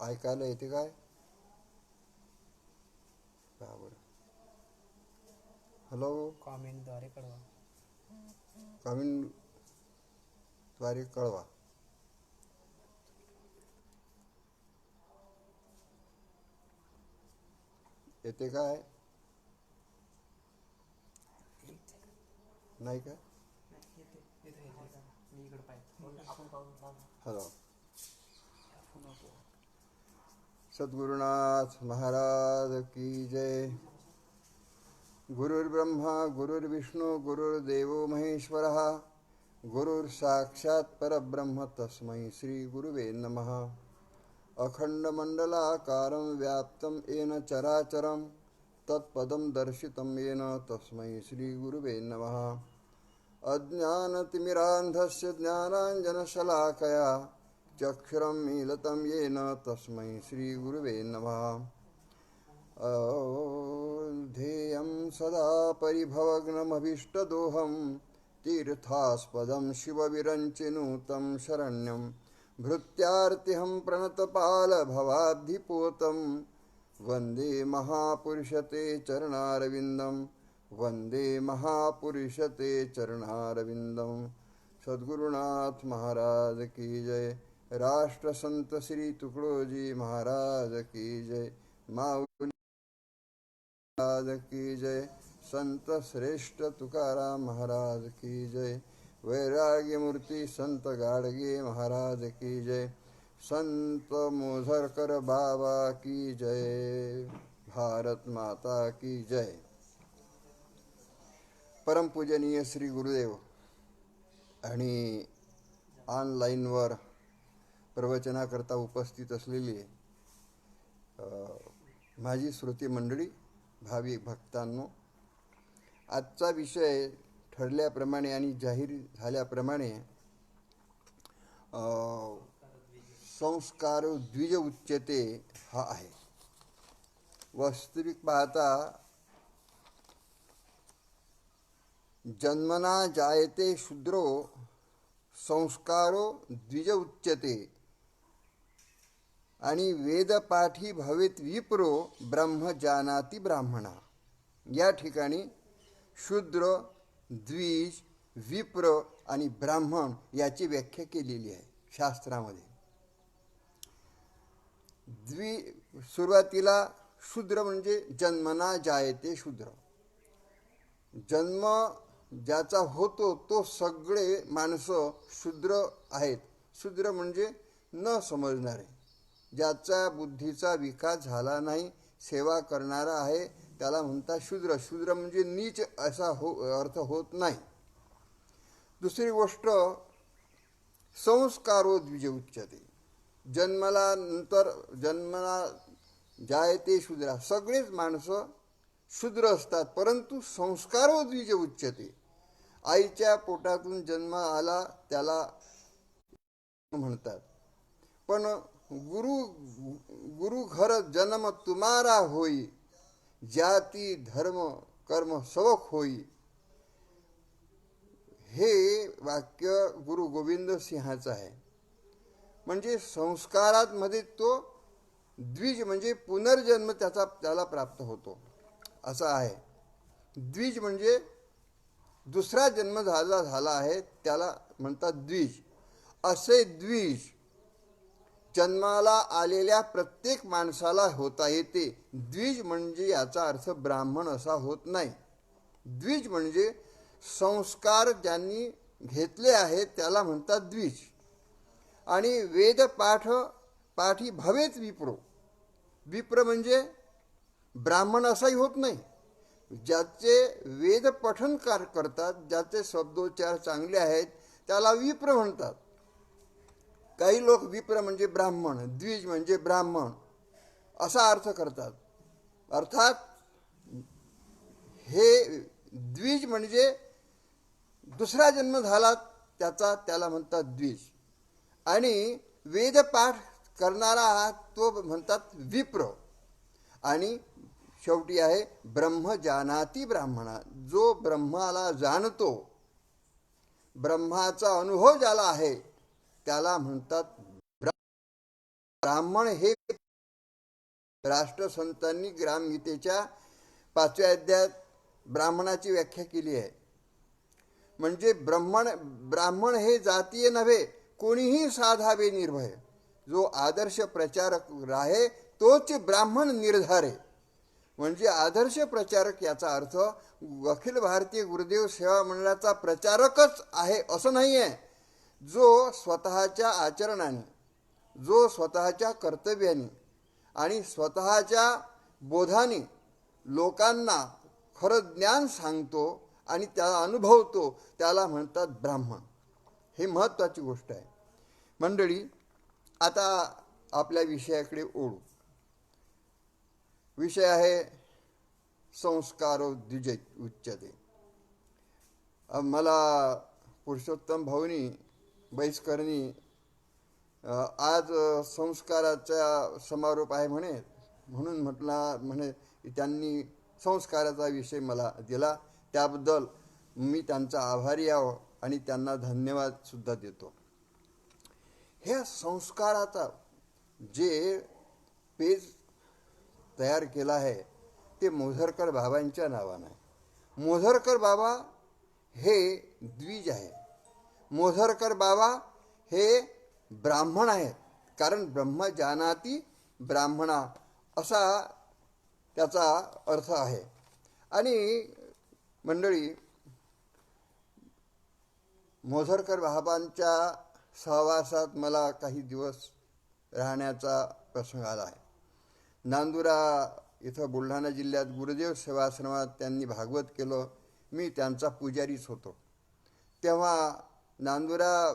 ऐकायला येते काय? बरोबर. हॅलो. कॉमेंटद्वारे कळवा. कॉमेंटद्वारे कळवा. येते काय? नाही का? हॅलो. सद्गुरुनाथ महाराज की जय. गुरुर्ब्रह्मा गुरुर्विष्णू गुरुर्देवो महेश्वरः गुरुर्साक्षात् परब्रह्म तस्मै श्री गुरुवे नमः. अखंडमंडलाकारं व्याप्तं येन चराचरं तत्पदं दर्शितं येन तस्मै श्री गुरुवे नमः. अज्ञानतिमिरान्धस्य ज्ञानाञ्जनशलाकया चक्षुरं मीलितं येन तस्मै श्री गुरुवे नमः. ध्येयं सदा परिभवग्नमभीष्टदोहं तीर्थास्पदं शिवविरञ्चिनुतं शरण्यं भृत्यार्तिहं प्रणतपालभवाब्धिपोतं वन्दे महापुरुषते चरणारविन्दं वन्दे महापुरुषते चरणारविन्दं. सद्गुरुनाथ महाराज की जय. राष्ट्रसंत श्री तुकडोजी महाराज की जय. माऊली महाराज की जय. संत श्रेष्ठ तुकाराम महाराज की जय. वैराग्यमूर्ती संत गाडगे महाराज की जय. संत मोझरकर बाबा की जय. भारत माता की जय. परमपूजनीय श्री गुरुदेव आणि ऑनलाईनवर प्रवचनाकरता उपस्थित असलेली माझी श्रोती मंडळी, भाविक भक्तांनो, आजचा विषय ठरल्याप्रमाणे आणि जाहीर झाल्याप्रमाणे संस्कार द्विज उच्यते हा आहे. वास्तविक पाहता जन्मना जायते शूद्रो संस्कारो द्विज उच्यते आणि वेदपाठी भवेत विप्रो ब्रह्म जानाति ब्राह्मणा. या ठिकाणी शूद्र, द्विज, विप्र आणि ब्राह्मण याची व्याख्या केलेली आहे शास्त्रामध्ये. सुरुवातीला शूद्र म्हणजे जन्मना जायते शूद्र. जन्म ज्याचा होतो तो सगळे माणसं शूद्र आहेत. शूद्र म्हणजे न समजणारे, ज्याचा बुद्धीचा विकास झाला नाही, सेवा करणारा आहे, त्याला म्हणतात शूद्र. शूद्र म्हणजे नीच असा अर्थ होत नाही. दुसरी गोष्ट, संस्कारो द्विज उच्यते. जन्मला जायते शूद्रा, सगळेच माणसं शूद्र असतात, परंतु संस्कारो द्विज उच्यते. आईच्या पोटातून जन्म आला त्याला म्हणतात. पण गुरु घर जन्म तुम्हारा होई, जाती धर्म कर्म सबक होई. हे वाक्य गुरु गोविंद सिंहाचं आहे. म्हणजे संस्कारात मध्ये तो द्विज म्हणजे पुनर्जन्म त्याला प्राप्त होतो असा आहे. द्विज म्हणजे दुसरा जन्म झाला आहे त्याला म्हणतात द्विज. असे द्विज जन्माला आलेल्या प्रत्येक माणसाला होता येते. द्विज म्हणजे याचा अर्थ ब्राह्मण असा होत नाही. द्विज म्हणजे संस्कार ज्यांनी घेतले आहेत त्याला म्हणतात द्विज. आणि पाठी भवेत विप्रो. विप्र म्हणजे ब्राह्मण असाही होत नाही. ज्याचे वेद पठन करतात, ज्याचे शब्दोच्चार चांगले आहेत त्याला विप्र म्हणतात. काही लोक विप्र म्हणजे ब्राह्मण, द्विज म्हणजे ब्राह्मण असा अर्थ करतात. अर्थात हे द्विज म्हणजे दुसरा जन्म झाला त्याला म्हणतात द्विज. आणि वेदपाठ करणारा तो म्हणतात विप्र. आणि शेवटी आहे ब्रह्म जानाति ब्राह्मणा. जो ब्रह्माला जाणतो, ब्रह्माचा अनुभव ज्याला आहे त्याला म्हणतात ब्राह्मण. हे राष्ट्रसंतांनी ग्रामगीतेच्या 5व्या अध्यायात ब्राह्मणाची व्याख्या केली आहे. म्हणजे ब्राह्मण हे जातीय नव्हे, कोणीही साधावे निर्भय. जो आदर्श प्रचारक आहे तोच ब्राह्मण निर्धारे. म्हणजे आदर्श प्रचारक याचा अर्थ अखिल भारतीय गुरुदेव सेवा मंडळाचा प्रचारकच आहे असं नाही आहे. जो स्वतःच्या आचरणाने, जो स्वतःच्या कर्तव्याने आणि स्वतःच्या बोधाने लोकांना खरं ज्ञान सांगतो आणि त्याला अनुभवतो त्याला म्हणतात ब्राह्मण. हे महत्त्वाची गोष्ट आहे. मंडळी, आता आपल्या विषयाकडे ओढू. विषय आहे संस्कारो द्विज उच्यते. मला पुरुषोत्तम भाऊनी बैसकरनी आज संस्काराचा समारोप आहे म्हणून म्हणे त्यांनी संस्काराचा विषय मला दिला. त्याबद्दल मी त्यांचा आभारी आहो आणि त्यांना धन्यवाद सुद्धा देतो. ह्या संस्काराचा जे पेज तयार केला आहे ते मोझरकर बाबांच्या नावानं आहे. मोझरकर बाबा हे द्विज आहे. मोझरकर बाबा हे ब्राह्मण आहेत. कारण ब्रह्म जानाति ब्राह्मणा असा त्याचा अर्थ आहे. आणि मंडळी, मोझरकर बाबांच्या सहवासात मला काही दिवस राहण्याचा प्रसंग आला आहे. नांदुरा इथं बुलढाणा जिल्ह्यात गुरुदेव सेवाश्रमात त्यांनी भागवत केलं. मी त्यांचा पुजारीच होतो. तेव्हा नांदुरा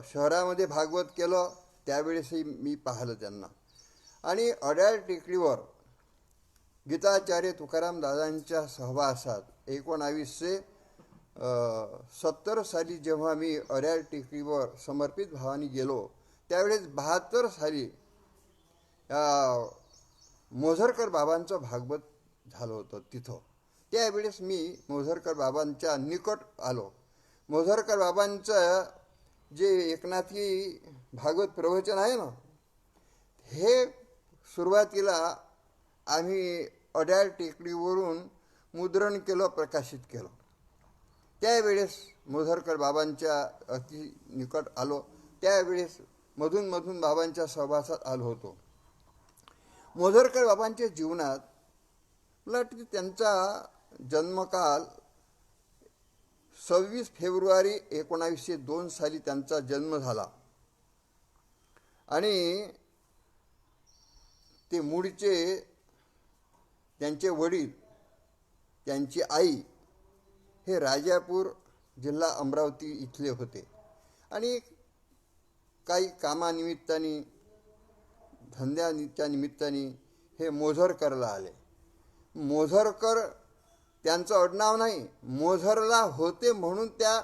शहरामध्ये भागवत केलं त्यावेळेसही मी पाहिलं त्यांना. आणि अड्याळ टेकडीवर गीताचार्य तुकाराम दादांच्या सहवासात 1970 साली जेव्हा मी अड्याळ टेकडीवर समर्पित भावाने गेलो त्यावेळेस 72 साली मोझरकर बाबांचं भागवत झालं होतं तिथं. त्यावेळेस मी मोझरकर बाबांच्या निकट आलो. मोझरकर बाबांचं जे एकनाथी भागवत प्रवचन आहे ना, हे सुरुवातीला आम्ही अड्याळ टेकडीवरून मुद्रण केलं, प्रकाशित केलं. त्यावेळेस मोझरकर बाबांच्या अति निकट आलो. त्यावेळेस मधून बाबांच्या सहवासात आलो होतो. मोझरकर बाबांच्या जीवनात मला वाटतं त्यांचा जन्मकाल 26 फेब्रुवारी 1902 साली त्यांचा जन्म झाला. आणि ते मूळचे त्यांचे वडील, त्यांची आई हे राजापूर जिल्हा अमरावती इथले होते. आणि काही कामानिमित्ताने, धंद्याच्या निमित्ताने हे मोझरकरला आले. मोझरकर त्यांचं आडनाव नाही, मोझरला होते म्हणून त्या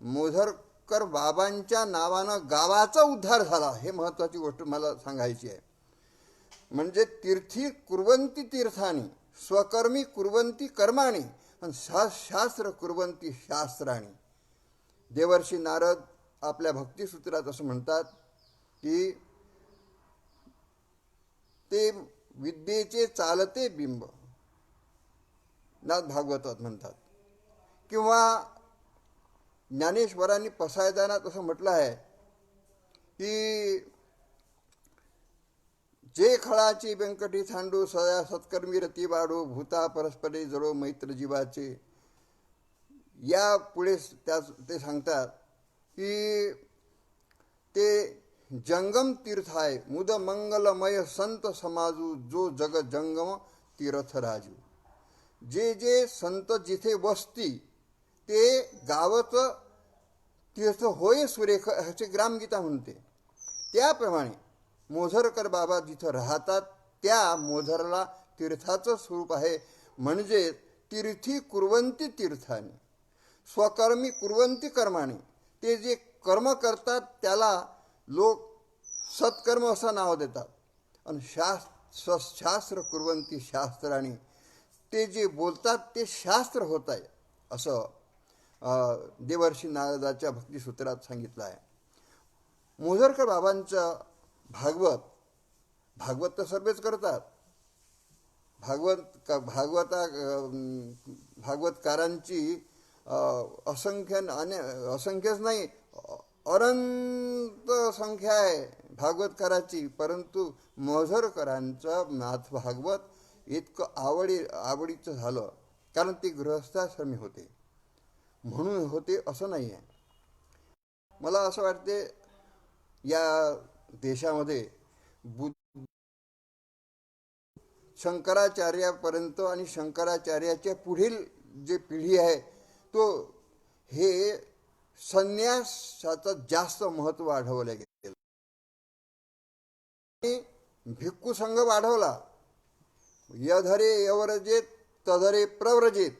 मोझरकर बाबांच्या नावानं गावाचा उद्धार झाला. हे महत्त्वाची गोष्ट मला सांगायची आहे. म्हणजे तीर्थी कुर्वंती तीर्थानी, स्वकर्मी कुर्वंती कर्माणी, आणि शास्त्र कुर्वंती शास्त्राणी. देवर्षी नारद आपल्या भक्तिसूत्रात असं म्हणतात की ते विद्येचे चालते बिंब, नाथ भागवतात म्हणतात. किंवा ज्ञानेश्वरांनी पसायदानात असं म्हटलं आहे की जे खळाची व्यंकटी थांडू, सदा सत्कर्मी रती वाढू, भूता परस्परे जळो मैत्र जीवाचे. या पुढे ते सांगतात की ते जंगम तीर्थ आहे, मुद मंगलमय संत समाजू, जो जग जंगम तीर्थ राजू. जे जे संत जिथे वसती ते गावचं तीर्थ होय सुरेख, ह्याची ग्रामगीता म्हणते. त्याप्रमाणे मोझरकर बाबा जिथं राहतात त्या मोझरला तीर्थाचं स्वरूप आहे. म्हणजे तीर्थी कुर्वंती तीर्थाने, स्वकर्मी कुर्वंती कर्माने. ते जे कर्म करतात त्याला लोक सत्कर्म असं नाव देतात. आणि शास्त्र कुर्वंती शास्त्राने, ते जे बोलतात ते शास्त्र होत आहे असं देवर्षी नारदाच्या भक्तिसूत्रात सांगितलं आहे. मोझरकर बाबांचं भागवत भागवत तर सर्वच करतात. भागवतकारांची असंख्यच नाही, अनंत संख्या आहे भागवतकाराची. परंतु मोझरकरांचं नाथ भागवत इतकं आवडीचं झालं कारण ते गृहस्थाश्रमी होते म्हणून होते असं नाही आहे. मला असं वाटते या देशामध्ये शंकराचार्यापर्यंत आणि शंकराचार्याच्या पुढील जे पिढी आहे तो हे संन्यासाचं जास्त महत्त्व वाढवलं गेलं. भिक्खू संघ वाढवला. यधरे यवरजेत तधरे प्रव्रजेत.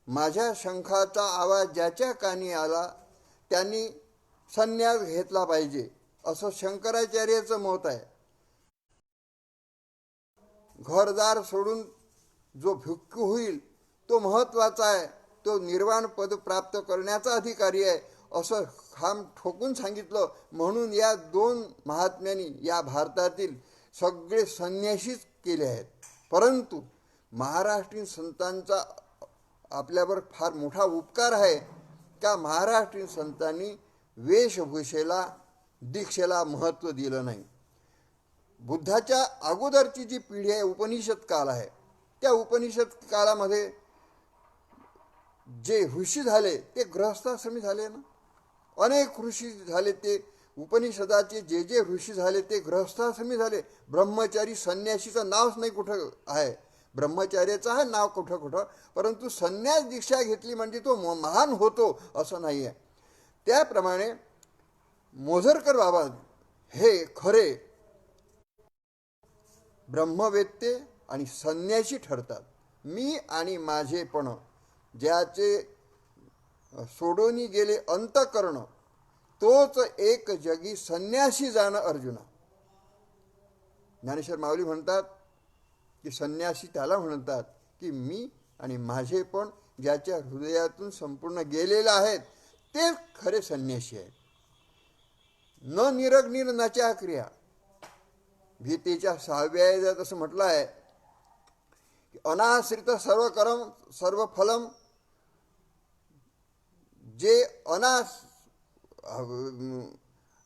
माझ्या शंखाचा आवाज ज्याच्या कानी आला त्यांनी संन्यास घेतला पाहिजे असं शंकराचार्याचं मत आहे. घरदार सोडून जो भिक्खू होईल तो महत्त्वाचा आहे, तो निर्वाण पद प्राप्त करण्याचा अधिकारी आहे असं खाम ठोकून सांगितलं. म्हणून या दोन महात्म्यांनी या भारतातील सगळे संन्यासीच केले आहेत. परंतु महाराष्ट्रीयन संतांचा आपल्यावर फार मोठा उपकार आहे का महाराष्ट्रीयन संतांनी वेशभूषेला दीक्षेला महत्त्व दिलं नाही. बुद्धाच्या अगोदरची जी पिढी आहे उपनिषद काल आहे, त्या उपनिषद कालामध्ये जे ऋषी झाले ते गृहस्थाश्रमी झाले ना. अनेक ऋषी झाले ते उपनिषदाचे जे जे ऋषी झाले ते गृहस्थाश्रमी झाले. ब्रह्मचारी संन्यासीचं नावच नाही कुठं आहे. ब्रह्मचार्याचं आहे नाव कुठं कुठं, परंतु संन्यास दीक्षा घेतली म्हणजे तो महान होतो असं नाही आहे. त्याप्रमाणे मोझरकर बाबा हे खरे ब्रह्मवेत्ते आणि संन्यासी ठरतात. मी आणि माझेपण ज्याचे सोडून गेले अंतःकरण तोच एक जगी संन्यासी जाणं अर्जुना. ज्ञानेश्वर माऊली म्हणतात की संन्यासी त्याला म्हणतात की मी आणि माझेपण ज्याच्या हृदयातून संपूर्ण गेलेले आहेत ते खरे संन्यासी आहेत. न निरग्निर नच्या क्रिया. गीतेच्या 6व्या अध्यायात असं म्हटलं आहे की अनाश्रित सर्व कर्म सर्व फलम. जे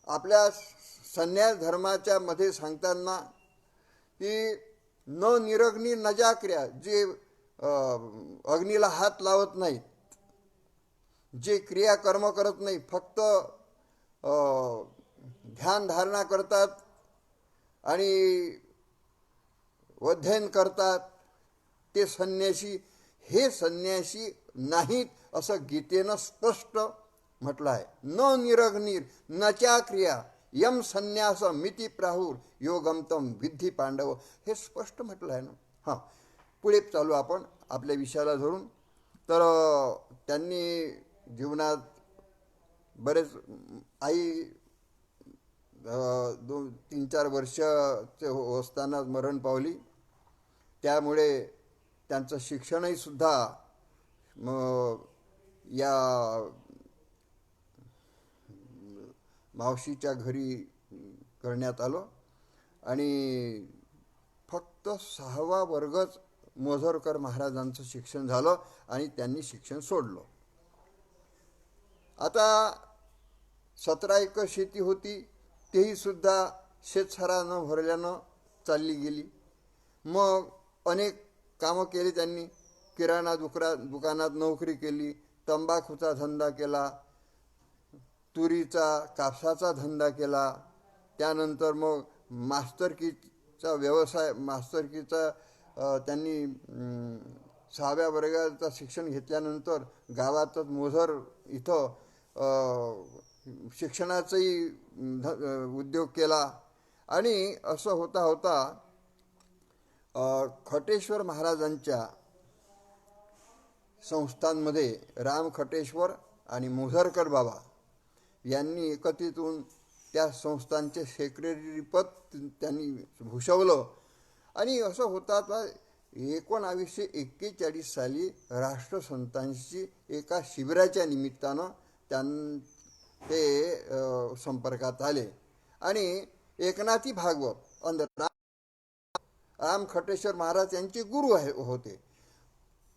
आपल्या संन्यास धर्माच्या मध्ये सांगताना की न निरग्नी नजाक्रिया, जे अग्नीला हात लावत नाहीत, जे क्रिया कर्म करत नाही, फक्त ध्यान धारणा करतात आणि अध्ययन करतात, ते संन्यासी हे संन्यासी नाहीत असं गीतेनं स्पष्ट म्हटलं आहे. न निरग्निर नच्या क्रिया यम संन्यास मिती प्राहुर योगमतम विद्धी पांडव, हे स्पष्ट म्हटलं आहे ना. हां, पुढे चालू आपण आपल्या विषयाला धरून. तर त्यांनी जीवनात बरेच आई 2-3-4 वर्षाचे असताना मरण पावली. त्यामुळे त्यांचं शिक्षणही सुद्धा या मावशीच्या घरी करण्यात आलं आणि फक्त 6वा वर्गच मोझरकर महाराजांचं शिक्षण झालं आणि त्यांनी शिक्षण सोडलं. आता 17 एकर शेती होती, तेही सुद्धा शेतसारा न भरल्यानं चालली गेली. मग अनेक कामं केली त्यांनी. किराणा दुकानात नोकरी केली, तंबाखूचा धंदा केला, तुरीचा कापसाचा धंदा केला. त्यानंतर मग मास्तरकीचा व्यवसाय, मास्तरकीचा त्यांनी 6व्या वर्गाचं शिक्षण घेतल्यानंतर गावातच मोझर इथं शिक्षणाचाही उद्योग केला. आणि असं होता होता खटेश्वर महाराजांच्या संस्थांमध्ये राम खटेश्वर आणि मोझरकर बाबा यांनी एकत्रित होऊन त्या संस्थांचे सेक्रेटरीपद त्यांनी भूषवलं. आणि असं होता 1941 साली राष्ट्रसंतांशी एका शिबिराच्या निमित्तानं ते संपर्कात आले आणि एकनाथी भागवत आणि राम खटेश्वर महाराज यांचे गुरु होते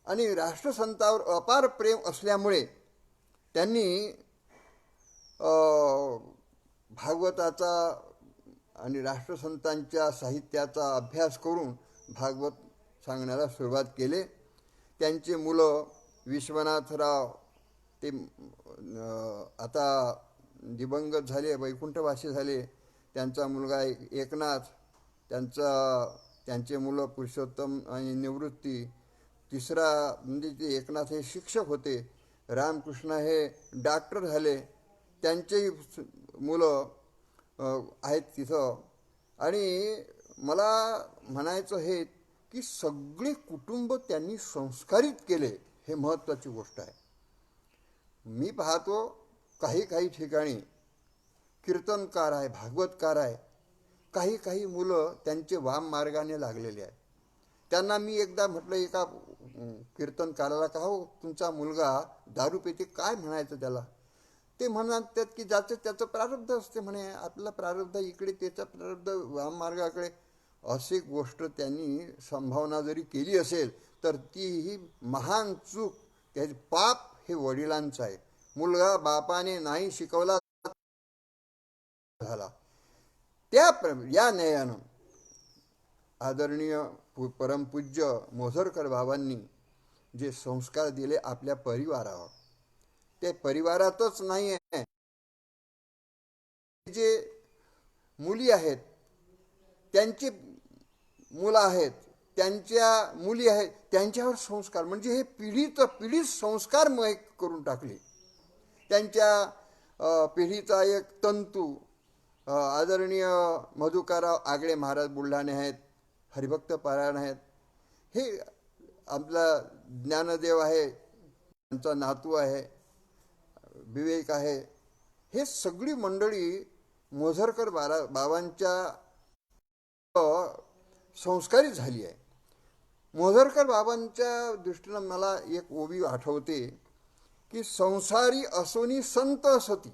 आणि राष्ट्रसंतावर अपार प्रेम असल्यामुळे त्यांनी भागवताचा आणि राष्ट्रसंतांच्या साहित्याचा अभ्यास करून भागवत सांगण्याला सुरुवात केले. त्यांचे मुलं विश्वनाथराव ते आता दिवंगत झाले, वैकुंठवासी झाले. त्यांचा मुलगा एकनाथ, त्यांचे मुलं पुरुषोत्तम आणि निवृत्ती. तिसरा म्हणजे ते एकनाथ हे शिक्षक होते. रामकृष्ण हे डॉक्टर झाले, त्यांचेही मुलं आहेत तिथं. आणि मला म्हणायचं हे की सगळे कुटुंब त्यांनी संस्कारित केले, हे महत्त्वाची गोष्ट आहे. मी पाहतो काही ठिकाणी कीर्तनकार आहे, भागवतकार आहे, काही मुलं त्यांचे वाम मार्गाने लागलेले आहेत. त्यांना मी एकदा म्हटलं एका कीर्तनकाराला, का हो तुमचा मुलगा दारू पिते, काय म्हणायचं त्याला? ते म्हणतात की ज्याचं त्याचं प्रारब्ध असते म्हणे, आपलं प्रारब्ध इकडे, त्याचा प्रारब्ध वाम मार्गाकडे. अशी गोष्ट त्यांनी संभावना जरी केली असेल तर ती ही महान चूक, त्याचे पाप हे वडिलांचं आहे. मुलगा बापाने नाही शिकवला झाला. या न्यायानं आदरणीय परमपूज्य मोझरकर बाबांनी जे संस्कार दिले आपल्या परिवारावर, ते परिवारातच नाही आहे, जे मुली आहेत त्यांची मुलं आहेत, त्यांच्या मुली आहेत, त्यांच्यावर संस्कार म्हणजे हे पिढीत संस्कारमय करून टाकले. त्यांच्या पिढीचा एक तंतू आदरणीय मधुकरराव आगळे महाराज बुलढाणे आहेत, हरिभक्त पारायण आहेत. हे आपला ज्ञानदेव आहे, त्यांचा नातू आहे विवेक आहे. हे सगळी मंडळी मोझरकर बाबांच्या संस्कारित झाली आहे. मोझरकर बाबांच्या दृष्टीनं मला एक ओवी आठवते की संसारी असोनी संत असती,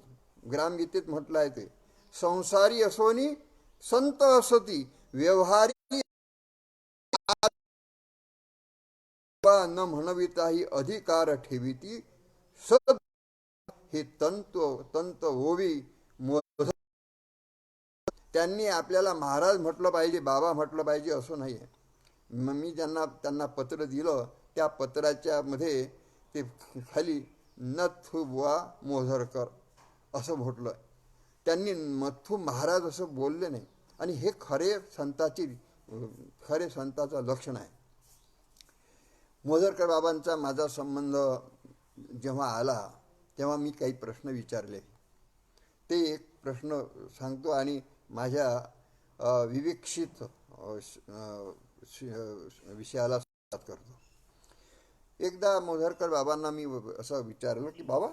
ग्रामगीतेत म्हटलं आहे ते, संसारी असोनी संत असती, व्यवहारी न म्हणविताही अधिकार ठेविती सद. हे तंत ओवी त्यांनी आपल्याला महाराज म्हटलं पाहिजे, बाबा म्हटलं पाहिजे असं नाही आहे. मी त्यांना पत्र दिलं, त्या पत्राच्या मध्ये ते खाली नथू बुवा मोझरकर असं म्हटलं. त्यांनी मथू महाराज असं बोलले नाही. आणि हे खरे संताचं लक्षण आहे. मोझरकर बाबांचा माझा संबंध जेव्हा आला तेव्हा मी काही प्रश्न विचारले. ते एक प्रश्न सांगतो आणि माझ्या विवेक्षित विषयाला सुरुवात करतो. एकदा मोझरकर बाबांना मी असं विचारलं की बाबा,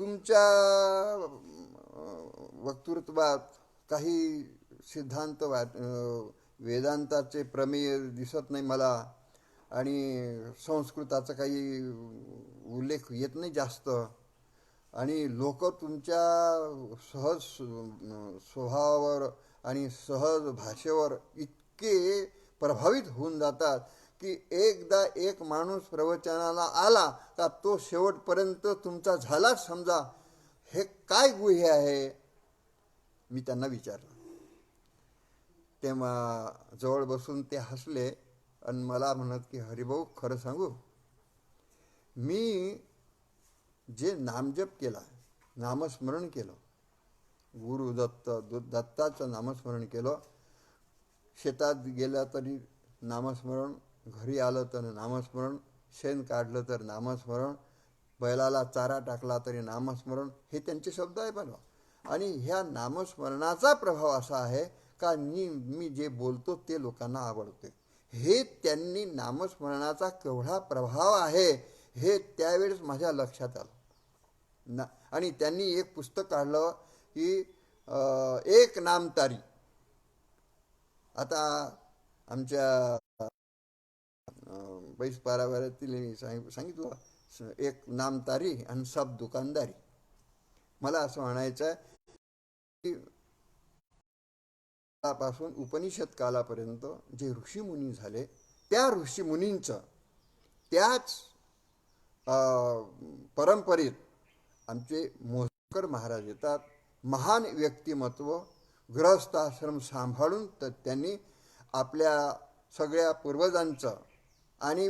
तुमच्या वक्तृत्वात काही सिद्धांत वेदांताचे प्रमेय दिसत नाही मला, आणि संस्कृताचा काही उल्लेख येत नाही जास्त, आणि लोक तुमच्या सहज स्वभावावर आणि सहज भाषेवर इतके प्रभावित होऊन जातात की एकदा एक माणूस प्रवचनाला आला का तो शेवटपर्यंत तुमचा झालाच समजा. हे काय गुह्य आहे? मी त्यांना विचारलं. तेव्हा जवळ बसून ते हसले आणि मला म्हणत की हरिभाऊ, खरं सांगू, मी जे नामजप केला, नामस्मरण केलं, गुरु दत्ताचं नामस्मरण केलं, शेतात गेलं तरी नामस्मरण, घरी आलं तर नामस्मरण, शेण काढलं तर नामस्मरण, बैलाला चारा टाकला तरी नामस्मरण, हे त्यांचे शब्द आहे बघा. आणि ह्या नामस्मरणाचा प्रभाव असा आहे का मी जे बोलतो ते लोकांना आवडते. हे त्यांनी नामस्मरणाचा केवढा प्रभाव आहे हे त्यावेळेस माझ्या लक्षात आलं. आणि त्यांनी एक पुस्तक काढलं की एक नामतारी. आता आमच्या बैस पारावारातील सांगितलं एक नामतारी आणि सब दुकानदारी. मला असं म्हणायचं आहे की पासून उपनिषद कालापर्यंत जे ऋषीमुनी झाले त्या ऋषीमुनींचं त्याच परंपरेत आमचे मोहोळकर महाराज येतात. महान व्यक्तिमत्व, गृहस्थाश्रम सांभाळून तर त्यांनी आपल्या सगळ्या पूर्वजांचं आणि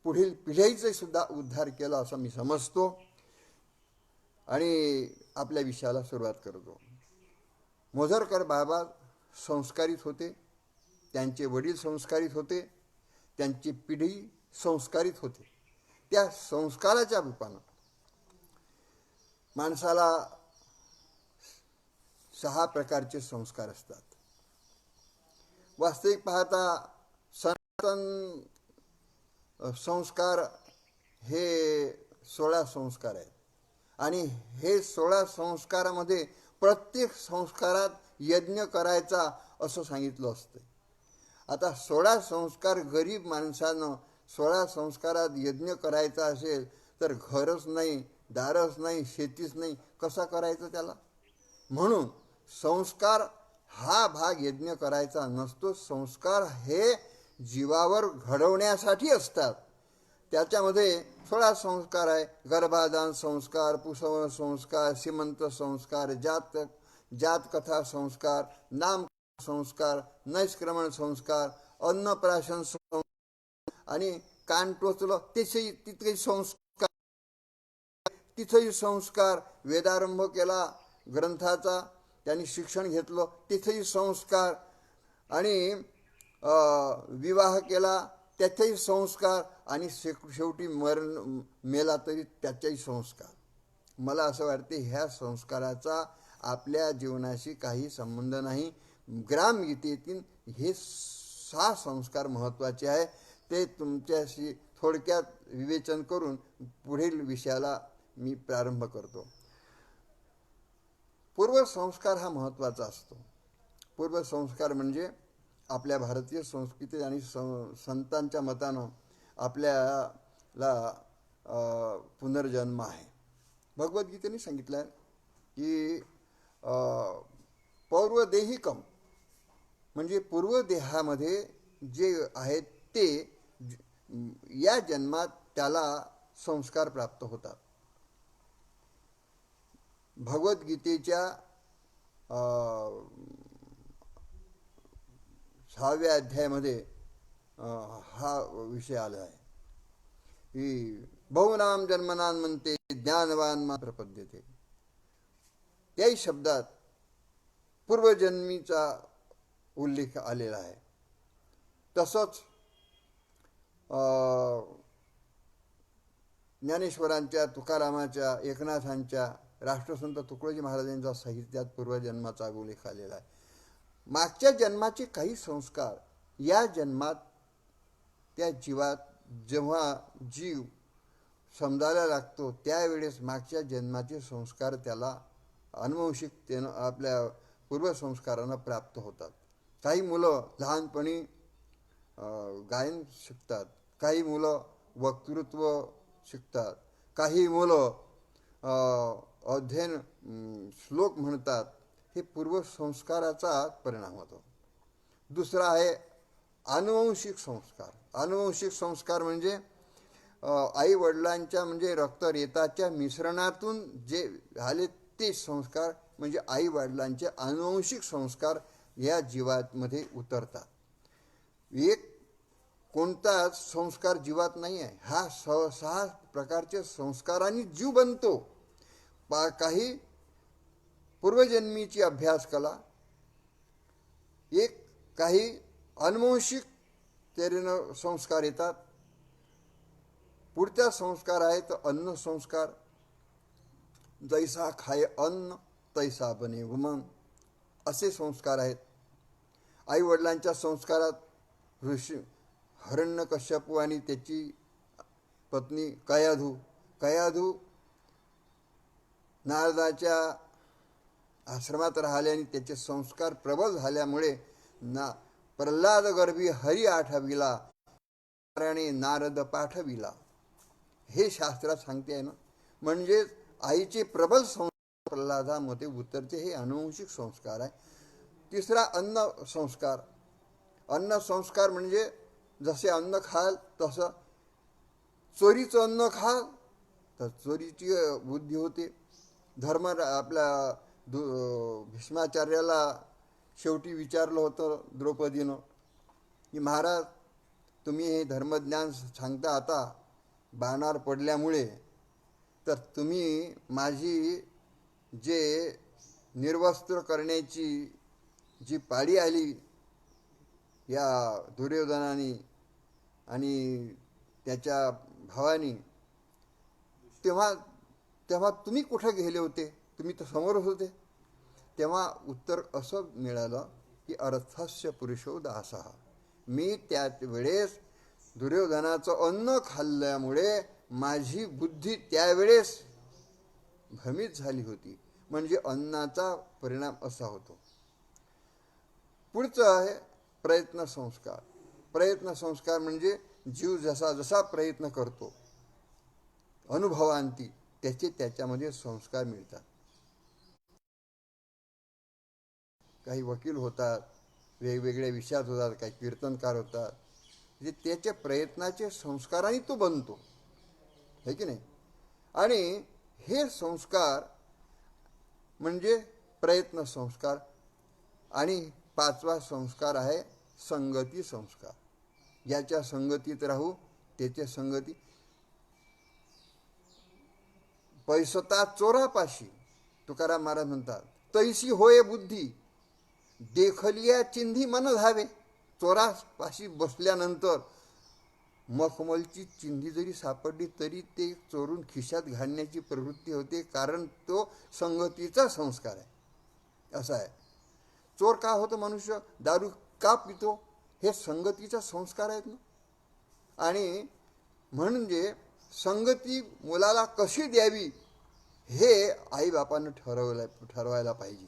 पुढील पिढीचा सुद्धा उद्धार केला असं मी समजतो आणि आपल्या विषयाला सुरुवात करतो. मोझरकर बाबा संस्कारित होते, त्यांचे वडील संस्कारित होते, त्यांची पिढी संस्कारित होते. त्या संस्काराच्या रूपानं माणसाला 6 प्रकारचे संस्कार असतात. वास्तविक पाहता सनातन संस्कार हे 16 संस्कार आहेत आणि हे 16 संस्कारामध्ये प्रत्येक संस्कारात यज्ञ करायचा असं सांगितलं असतं. आता 16 संस्कार गरीब माणसानं 16 संस्कारात यज्ञ करायचा असेल तर घरच नाही, दारच नाही, शेतीच नाही, कसा करायचं त्याला? म्हणून संस्कार हा भाग यज्ञ करायचा नसतो. संस्कार हे जीवावर घडवण्यासाठी असतात. त्याच्यामध्ये 16 संस्कार आहे. गर्भाधान संस्कार, पुसवण संस्कार, सीमंत संस्कार, जातकथा संस्कार, नाम संस्कार, नैष्क्रमण संस्कार, अन्नप्राशन संस्कार आणि कान टोचलं तिथेही संस्कार, तिथेही संस्कार. वेदारंभ केला ग्रंथाचा, त्यांनी शिक्षण घेतलं तिथेही संस्कार आणि विवाह केला त्याचेही संस्कार आणि शेवटी मेला तरी त्याचेही संस्कार. मला असं वाटते ह्या संस्काराचा आपल्या जीवनाशी काही संबंध नाही. ग्रामगीतेतील हे 6 संस्कार महत्त्वाचे आहे. ते तुमच्याशी थोडक्यात विवेचन करून पुढील विषयाला मी प्रारंभ करतो. पूर्वसंस्कार हा महत्त्वाचा असतो. पूर्वसंस्कार म्हणजे आपल्या भारतीय संस्कृती आणि संतांच्या मतानं आपल्याला पुनर्जन्म आहे. भगवद्गीतेने सांगितलं आहे की पौर्वदेहिकम म्हणजे पूर्वदेहामध्ये जे आहेत ते या जन्मात त्याला संस्कार प्राप्त होतात. भगवद्गीतेच्या 6व्या अध्यायामध्ये हा विषय आला आहे की बहुनाम जन्मनान म्हणते ज्ञानवान मात्र पद्यते. त्याही शब्दात पूर्वजन्मीचा उल्लेख आलेला आहे. तसंच ज्ञानेश्वरांच्या, तुकारामाच्या, एकनाथांच्या, राष्ट्रसंत तुकडोजी महाराजांच्या साहित्यात पूर्वजन्माचा उल्लेख आलेला आहे. मागच्या जन्माचे काही संस्कार या जन्मात त्या जीवात जेव्हा जीव समजायला लागतो त्यावेळेस मागच्या जन्माचे संस्कार त्याला अनुवंशिकतेनं आपल्या पूर्वसंस्कारांना प्राप्त होतात. काही मुलं लहानपणी गायन शिकतात, काही मुलं वक्तृत्व शिकतात, काही मुलं अध्ययन श्लोक म्हणतात. हे पूर्वसंस्काराचा परिणाम होतो. दुसरा आहे अनुवंशिक संस्कार. अनुवंशिक संस्कार म्हणजे आई वडिलांच्या म्हणजे रक्तरेताच्या मिश्रणातून जे झाले ते संस्कार म्हणजे आई वडिलांचे अनुवंशिक संस्कार या जीवामध्ये उतरतात. एक कोणताच संस्कार जीवात नाही आहे. हा 6 प्रकारचे संस्कारांनी जीव बनतो. काही पूर्वजन्मीची अभ्यास कला, एक काही अनुवंशिक तेरीनं संस्कार येतात. पुढचा संस्कार आहे तर अन्न संस्कार. जैसा खाय अन्न तैसा बने मन असे संस्कार आहेत. आई वडिलांच्या संस्कारात ऋषी हिरण्यकश्यपू आणि त्याची पत्नी कयाधू नारदाच्या आश्रमात राहिले आणि त्याचे संस्कार प्रबल झाल्यामुळे प्रल्हाद गर्भी हरी आठविला नारायणे नारद पाठविला, हे शास्त्रात सांगते आहे ना. म्हणजेच आईचे प्रबल संस्कार प्रल्हादामध्ये उतरते, हे अनुवंशिक संस्कार आहे. तिसरा अन्न संस्कार. अन्न संस्कार म्हणजे जसे अन्न खाल तसं, चोरीचं अन्न खाल तर चोरीची बुद्धी होते. धर्म आपल्या भीष्माचार्याला शेवटी विचारलं होतं द्रौपदीनं की महाराज, तुम्ही हे धर्मज्ञान सांगता आता बाणावर पडल्यामुळे, तर तुम्ही माझी जे निर्वस्त्र करण्याची जी पाळी आली या दुर्योधनाने आणि त्याच्या भावानी, तेव्हा तेव्हा तुम्ही कुठं गेले होते? तुम्ही तर समोरच होते. तेव्हा उत्तर असं मिळालं की अर्थस्य पुरुषो दासः. मी त्या वेळेस दुर्योधनाचं अन्न खाल्ल्यामुळे माझी बुद्धी त्यावेळेस भ्रमित झाली होती. म्हणजे अन्नाचा परिणाम असा होतो. पुढचं आहे प्रयत्न संस्कार. प्रयत्न संस्कार म्हणजे जीव जसा जसा प्रयत्न करतो अनुभवांती, त्याच्यामध्ये संस्कार मिळतात. काही वकील होतात, वेगवेगळ्या विषयात होतात, काही कीर्तनकार होतात, म्हणजे त्याच्या प्रयत्नाचे संस्काराने तो बनतो, है की नाही. आणि हे संस्कार म्हणजे प्रयत्न संस्कार. आणि पाचवा संस्कार आहे संगती संस्कार. ज्याच्या संगतीत राहू त्याच्या संगती. पैसता चोरापाशी, तुकाराम महाराज म्हणतात, तैसी होय बुद्धी देखलिया चिंधी मन धावे. चोरापाशी बसल्यानंतर मखमलची चिंधी जरी सापडली तरी ते चोरून खिशात घालण्याची प्रवृत्ती होते, कारण तो संगतीचा संस्कार आहे. असा आहे. चोर का होतो मनुष्य, दारू का पितो, हे संगतीचा संस्कार आहेत ना. आणि म्हणजे संगती मुलाला कशी द्यावी हे आईबापानं ठरवायला पाहिजे.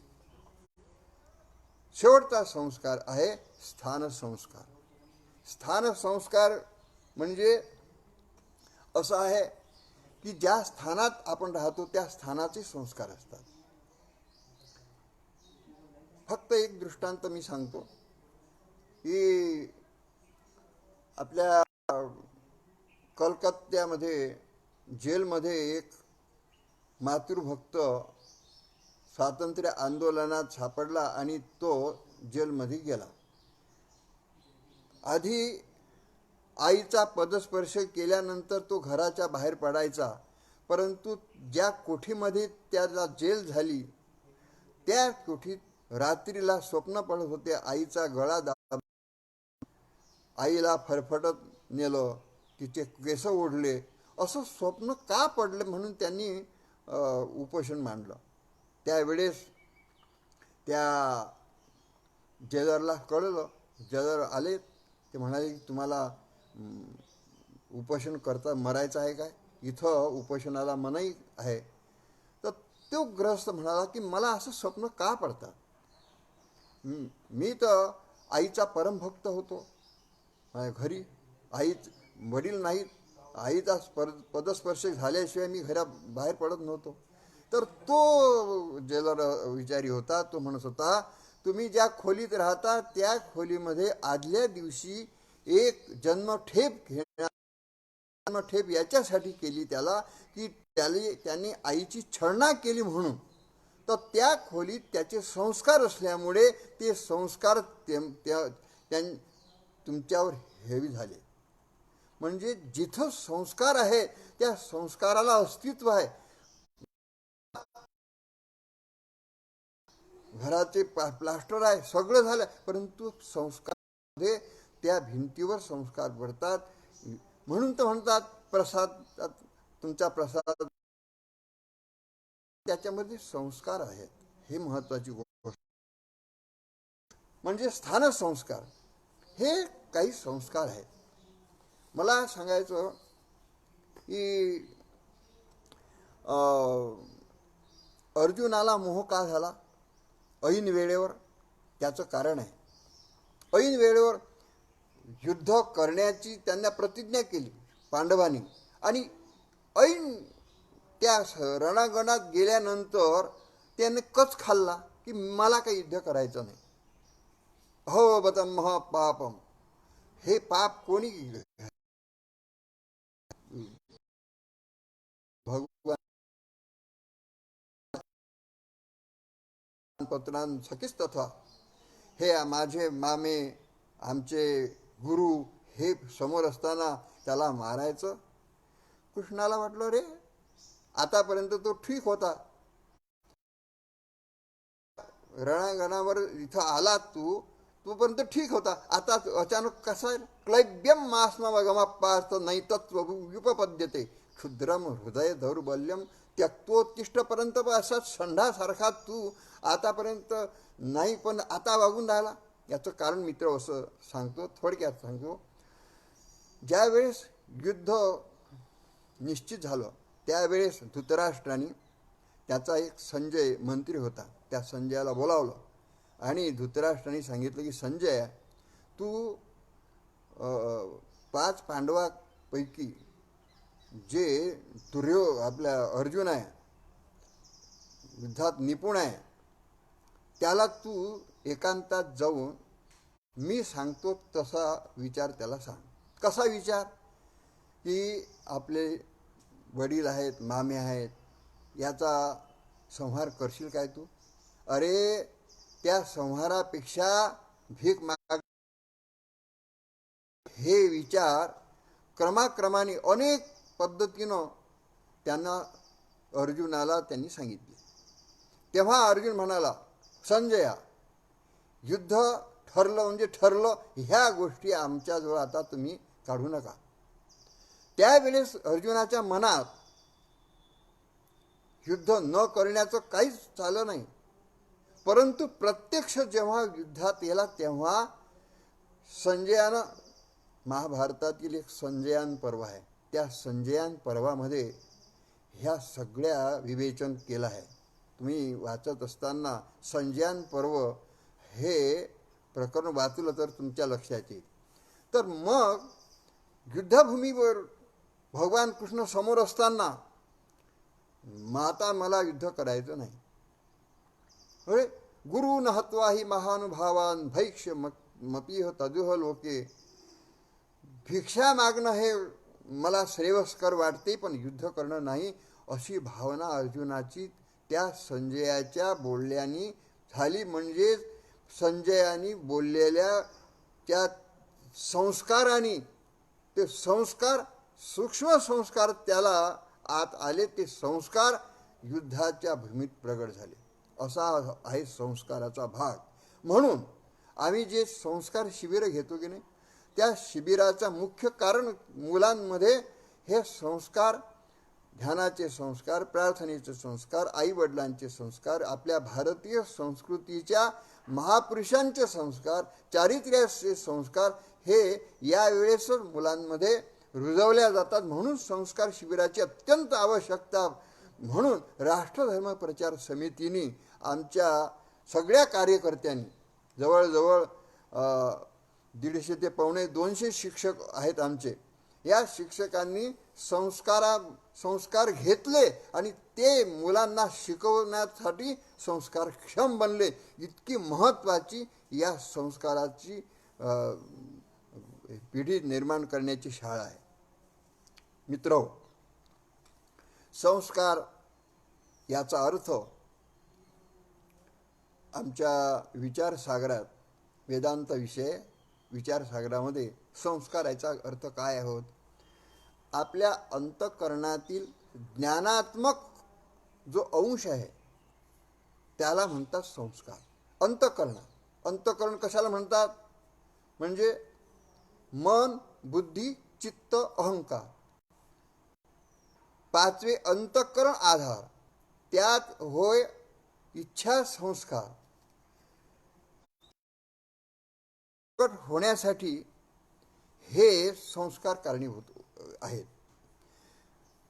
शेवटचा संस्कार आहे स्थान संस्कार. स्थान संस्कार म्हणजे असं आहे की ज्या स्थानात आपण राहतो त्या स्थानाचे संस्कार असतात. फक्त एक दृष्टांत मी सांगतो की आपल्या कलकत्त्यामध्ये जेलमध्ये एक मातृभक्त स्वातंत्र्य आंदोलनात सापडला आणि तो जेलमध्ये गेला. आधी आईचा पदस्पर्श केल्यानंतर तो घराच्या बाहेर पडायचा, परंतु ज्या कोठीमध्ये त्याला जेल झाली त्या कोठीत रात्रीला स्वप्न पडत होते. आईचा गळा दाब, आईला फरफटत नेलं, तिचे केस ओढले. असं स्वप्न का पडलं म्हणून त्यांनी उपोषण मांडलं. त्यावेळेस त्या जेलरला कळलं. जेलर आले, ते म्हणाले की तुम्हाला उपोषण करता मरायचं आहे काय, इथं उपोषणाला मनाई आहे. तर तो ग्रस्त म्हणाला की मला असं स्वप्न का पडतात, मी तर आईचा परमभक्त होतो, माझ्या घरी आईच वडील नाहीत, आईचा पदस्पर्श झाल्याशिवाय मी बाहेर पडत नव्हतो. तर तो जेलर विचारी होता. तो म्हणत होता, तुम्ही ज्या खोलीत राहता त्या खोलीमध्ये आदल्या दिवशी एक जन्मठेप जन्मठेप याच्यासाठी केली त्याला की त्याने आईची छळना केली म्हणून. तर त्या खोलीत त्याचे संस्कार असल्यामुळे ते संस्कार तुमच्यावर हेवी झाले. म्हणजे जिथं संस्कार आहे त्या संस्काराला अस्तित्व आहे. घराचे प्लास्टर आहे, सगळं झालं, परंतु संस्कारमध्ये त्या भिंतीवर संस्कार पडतात. म्हणून तर म्हणतात प्रसाद, तुमचा प्रसाद त्याच्यामध्ये संस्कार आहेत. हे महत्वाची गोष्ट. म्हणजे स्थान संस्कार हे काही संस्कार आहेत. मला सांगायचं की अर्जुनाला मोह का झाला ऐन वेळेवर, त्याचं कारण आहे. ऐन वेळेवर युद्ध करण्याची त्यांना प्रतिज्ञा केली पांडवांनी. आणि ऐन त्या रणांगणात गेल्यानंतर त्याने कच खाल्ला की मला काही युद्ध करायचं नाही. हो बतम महापापम. हे पाप कोणी भगवान पत्रां सखीच तथा. हे माझे मामे आमचे गुरु हे समोर असताना त्याला मारायचं. कृष्णाला वाटलं रे आतापर्यंत तो ठीक होता, रणांगणावर इथं आला तू तोपर्यंत ठीक होता, आता अचानक कसा क्लैब्यम मास्म पार्थ नाही तत्वुपपद्यते क्षुद्रम हृदय दौर्बल्यम त्यक्तोत्तिष्ठपर्यंत असाच संढासारखा तू आतापर्यंत नाही पण आता वागून राहिला. याचं कारण मित्र असं सांगतो, थोडक्यात सांगतो. ज्यावेळेस युद्ध निश्चित झालं त्यावेळेस धृतराष्ट्राने त्याचा एक संजय मंत्री होता त्या संजयाला बोलावलं आणि धृतराष्ट्राने सांगितलं की संजय तू 5 पांडवापैकी जे आपल्या अर्जुन आहे युद्धात निपुण आहे त्याला तू एकांतात जाऊन मी सांगतो तसा विचार त्याला सांग. कसा विचार की आपले वडील आहेत मामे आहेत याचा संहार करशील काय तू. अरे त्या संहारापेक्षा भीक माग हे विचार क्रमाक्रमाने अनेक पद्धतीनं त्यांना अर्जुनाला त्यांनी सांगितले. तेव्हा अर्जुन म्हणाला संजया युद्ध ठरलं म्हणजे ठरलं, ह्या गोष्टी आमच्याजवळ आता तुम्ही काढू नका. त्यावेळेस अर्जुनाच्या मनात युद्ध न करण्याचं काहीच चालं नाही. परंतु प्रत्यक्ष जेव्हा युद्धात गेला तेव्हा संजयानं महाभारतातील एक संजयान पर्व आहे त्या संजयान पर्वामध्ये ह्या सगळ्या विवेचन केलं आहे. तुम्ही वाचत असताना संजयान पर्व हे प्रकरण वाचलं तर तुमच्या लक्षात येईल. तर मग युद्धभूमीवर भगवान कृष्ण समोर असताना माता मला युद्ध करायचं नाही. अरे गुरु न हत्वा ही महानुभावान भैक्ष मपीह तदुह लोके. भिक्षा मागणं हे मला श्रेयस्कर वाटते पण युद्ध करणं नाही, अशी भावना अर्जुनाची त्या संजयाच्या बोलण्यानी झाली. म्हणजेच संजयानी बोललेल्या त्या संस्कारांनी ते संस्कार सूक्ष्म संस्कार त्याला आत आले, ते संस्कार युद्धाच्या भूमीत प्रगट झाले. असा आहे संस्काराचा भाग. म्हणून आम्ही जे संस्कार शिबिरं घेतो की नाही त्या शिबिराचं मुख्य कारण मुलांमध्ये हे संस्कार, ध्यानाचे संस्कार, प्रार्थनेचे संस्कार, आईवडिलांचे संस्कार, आपल्या भारतीय संस्कृतीच्या महापुरुषांचे संस्कार, चारित्र्याचे संस्कार हे यावेळेसच मुलांमध्ये रुजवल्या जातात. म्हणून संस्कार शिबिराची अत्यंत आवश्यकता. म्हणून राष्ट्रधर्म प्रचार समितीने आमच्या सगळ्या कार्यकर्त्यांनी जवळजवळ 150 ते 250 शिक्षक आहेत आमचे. या शिक्षकांनी संस्कार घेतले आणि ते मुलांना शिकवण्यासाठी संस्कारक्षम बनले. इतकी महत्त्वाची या संस्काराची पिढी निर्माण करण्याची शाळा आहे. मित्र, संस्कार याचा अर्थ आमच्या विचारसागरात वेदांत विषय विचारसागरामध्ये संस्कार याचा अर्थ काय आहोत. आपल्या अंतःकरणातील ज्ञानात्मक जो अंश आहे त्याला म्हणतात संस्कार. अंतःकरण कशाला म्हणतात म्हणजे मन, बुद्धी, चित्त, अहंकार. 5वे अंतःकरण आधार. त्यात होय इच्छा संस्कार प्रकट होण्यासाठी हे संस्कार कारणीभूत आहेत.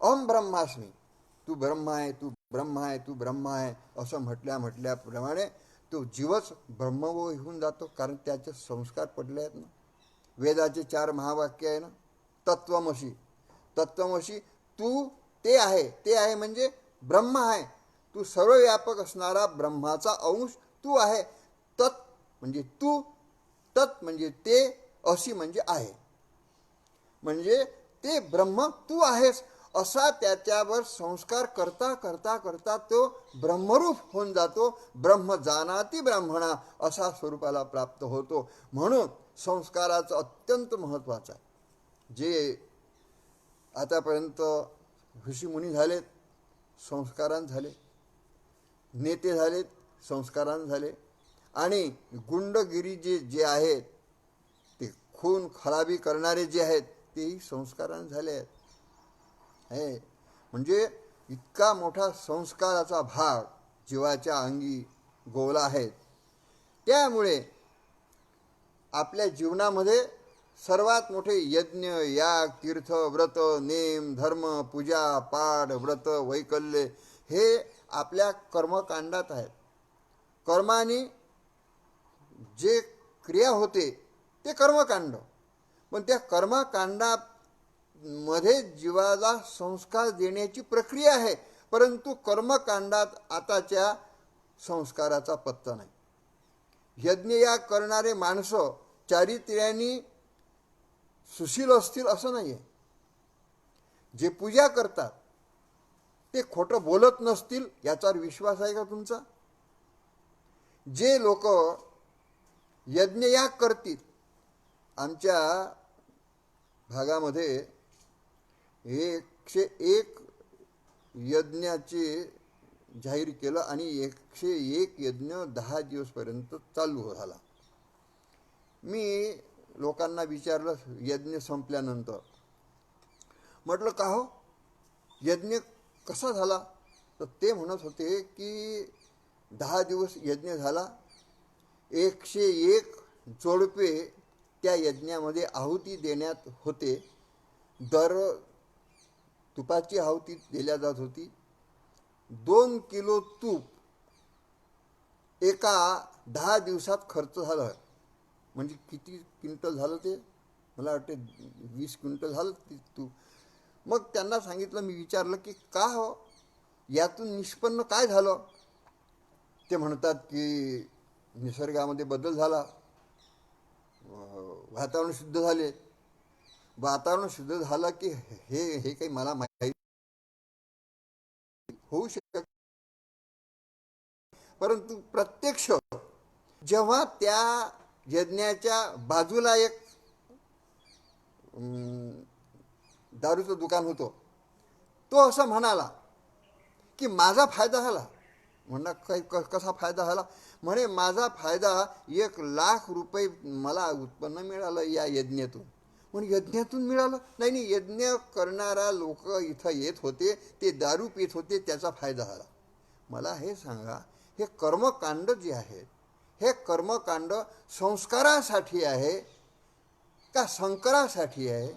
अहम ब्रह्मास्मी, तू ब्रह्म आहे, तू ब्रह्म आहे, तू ब्रह्म आहे असं म्हटल्याप्रमाणे तो जीवच ब्रह्म होऊन जातो, कारण त्याचे संस्कार पडले आहेत ना. वेदाचे 4 महावाक्य आहे ना, तत्वमसी. तत्वमसी, तू ते आहे. ते आहे म्हणजे ब्रह्म आहे. तू सर्वव्यापक असणारा ब्रह्माचा अंश तू आहे. तत् म्हणजे तू, तत् म्हणजे ते, अशी म्हणजे आहे. म्हणजे ते ब्रह्म तू आहेस असा त्याच्यावर संस्कार करता करता करता तो ब्रह्मरूप होऊन जातो. ब्रह्म जानाति ब्राह्मणा असा स्वरूपाला प्राप्त होतो. म्हणून संस्काराचं अत्यंत महत्त्वाचं आहे. जे आतापर्यंत ऋषीमुनी झालेत, संस्कारान झाले, नेते झालेत, संस्कारान झाले, आणि गुंडगिरी जे आहेत, ते खून खराबी करणारे जे आहेत, तेही संस्कारान झाले आहेत. हे म्हणजे इतका मोठा संस्काराचा भाग जीवाच्या अंगी गोवला आहे. त्यामुळे आपल्या जीवनामध्ये सर्वात मोठे यज्ञ, याग, तीर्थ, व्रत, नेम, धर्म, पूजा, पाठ, व्रत, वैकल्य हे आपल्या कर्मकांडात आहेत. कर्माने जे क्रिया होते ते कर्मकांड. पण त्या कर्मकांडामध्ये जीवाला संस्कार देण्याची प्रक्रिया आहे. परंतु कर्मकांडात आताच्या संस्काराचा पत्ता नाही. यज्ञयाग करणारे माणसं चारित्र्याने सुशील असतील असं नाही आहे. जे पूजा करतात ते खोटं बोलत नसतील याच्यावर विश्वास आहे का तुमचा? जे लोक यज्ञयाग करतील, आमच्या भागामध्ये 101 यज्ञाचे जाहीर केलं आणि 101 यज्ञ 10 दिवसपर्यंत चालू झाला. मी लोकांना विचारलं यज्ञ संपल्यानंतर, म्हटलं का हो यज्ञ कसा झाला? तर ते म्हणत होते की 10 दिवस यज्ञ झाला, 101 जोडपे त्या यज्ञामध्ये आहुती देण्यात होते. दर तुपाची आहुती दिल्या जात होती. 2 किलो तूप एका 10 दिवसात खर्च झाला. म्हणजे किती क्विंटल झालं ते? मला वाटते 20 क्विंटल झालं ते तूप. मग त्यांना सांगितलं, मी विचारलं की का हो, यातून निष्पन्न काय झालं? ते म्हणतात की निसर्गामध्ये बदल झाला, वातावरण शुद्ध झाले. वातावरण शुद्ध झालं की हे काही मला माहिती होऊ शकत, परंतु प्रत्यक्ष जेव्हा त्या यज्ञाच्या बाजूला एक दारूचं दुकान होतं, तो असं म्हणाला की माझा फायदा झाला. म्हणला काही कसा फायदा झाला? म्हणे माझा फायदा 1,00,000 रुपये मला उत्पन्न मिळालं या यज्ञातून. म्हणून यज्ञातून मिळालं? नाही, यज्ञ करणारा लोक इथं येत होते, ते दारू पित होते, त्याचा फायदा झाला. मला हे सांगा, हे कर्मकांड जे आहेत, हे कर्मकांड संस्कारासाठी आहे का संकरासाठी आहे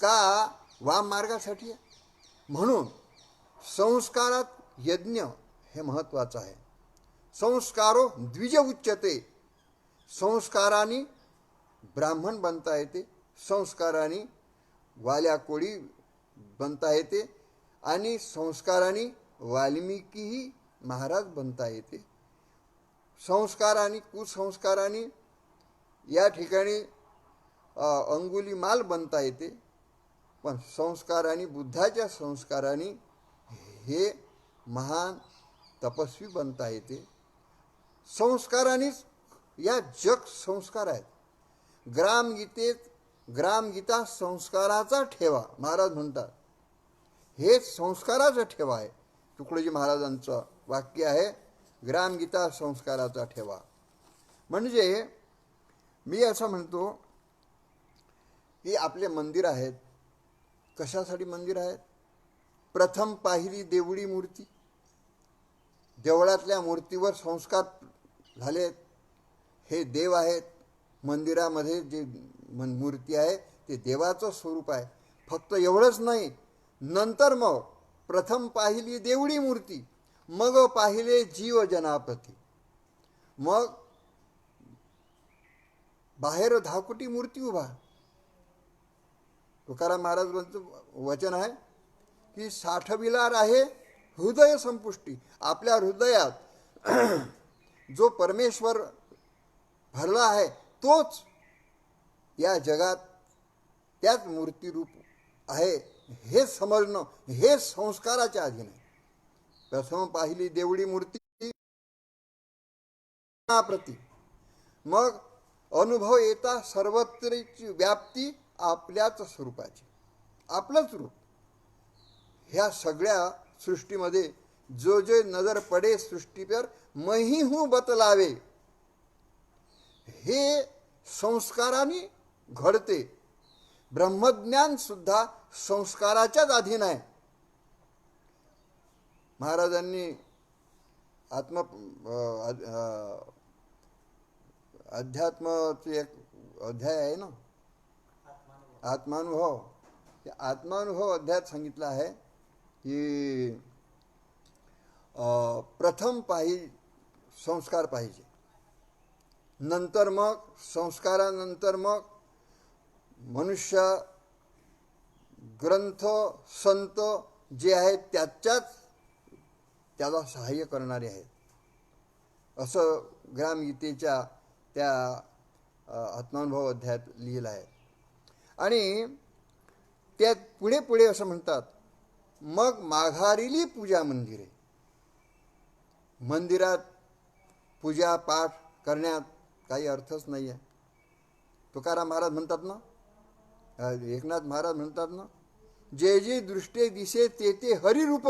का वाम मार्गासाठी आहे? म्हणून संस्कारात यज्ञ हे महत्त्वाचं आहे. संस्कारो द्विज उच्यते. संस्काराने ब्राह्मण बनता येते, संस्काराने वाल्या कोळी बनता येते, आणि संस्काराने वाल्मिकीही महाराज बनता येते. संस्काराने कुसंस्काराने या ठिकाणी अंगुलीमाल बनता येते. पण संस्काराने, बुद्धाच्या संस्काराने हे महान तपस्वी बनता येते. संस्कारानेच या जग संस्कार आहेत. ग्रामगीता संस्काराचा ठेवा महाराज म्हणतात. हे संस्काराचा ठेवा आहे. तुकडोजी महाराजांचं वाक्य आहे, ग्रामगीता संस्काराचा ठेवा. म्हणजे मी असं म्हणतो की आपले मंदिर आहेत, कशासाठी मंदिर आहेत? प्रथम पाहिली देवळी मूर्ती, देवळातल्या मूर्तीवर संस्कार झालेत, हे देव आहेत. मंदिरामध्ये जे मूर्ती आहे ते देवाचं स्वरूप आहे. फक्त एवढंच नाही, नंतर मग प्रथम पाहिली देवळी मूर्ती, मग पाहिले जीव जनापती. मग बाहेर 10 कोटी मूर्ती उभा. तुकाराम महाराजांचं वचन आहे की साठविलार आहे हृदय संपुष्टी. आपल्या हृदयात जो परमेश्वर भरला आहे तोच या जगात त्याच मूर्तीरूप आहे हे समजणं हे संस्काराच्या अधीन आहे. प्रथम पाहिली देवळी मूर्ती प्रती, मग अनुभव येता सर्वत्रची व्याप्ती आपल्याच स्वरूपाची. आपलंच रूप ह्या सगळ्या सृष्टीमध्ये जो जे नजर पडे सृष्टीपर मही हूँ बतलावे हे संस्काराने घडते. ब्रह्मज्ञान सुद्धा संस्काराच्याच अधीन आहे. महाराजांनी अध्यात्माचे एक अध्याय आहे ना, आत्मानुभव. त्या आत्मानुभव अध्यायात सांगितलं आहे की प्रथम संस्कार पाहिजे, नंतर मग संस्कारानंतर मग मनुष्य ग्रंथ संत जे आहेत त्याला सहाय्य करणारे आहेत असं ग्रामगीतेच्या त्या आत्मानुभव अध्यायात लिहिलं आहे. आणि त्यात पुढे पुढे असं म्हणतात, मग माघारिली पूजा मंदिरे. मंदिरात पूजा पाठ करण्यात काही अर्थच नाही आहे. तुकाराम महाराज म्हणतात ना, एकनाथ महाराज म्हणतात ना, जे जे दृष्टे दिसे ते ते हरिरूप.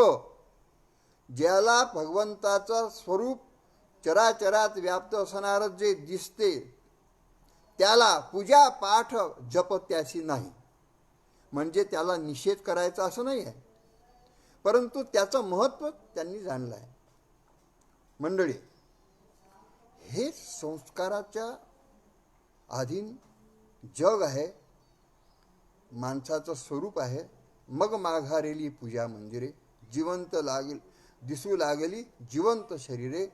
ज्याला भगवंताचं स्वरूप चराचरात व्याप्त असणारं जे दिसते त्याला पूजा पाठ जप त्याशी नाही. म्हणजे त्याला निषेध करायचा असं नाही आहे, परंतु त्याचं महत्त्व त्यांनी जाणलं आहे. मंडळी, हे संस्काराच्या अधीन जग आहे, माणसाचं स्वरूप आहे. मग माघारेली पूजा मंदिरे, जिवंत दिसू लागली जिवंत शरीरे.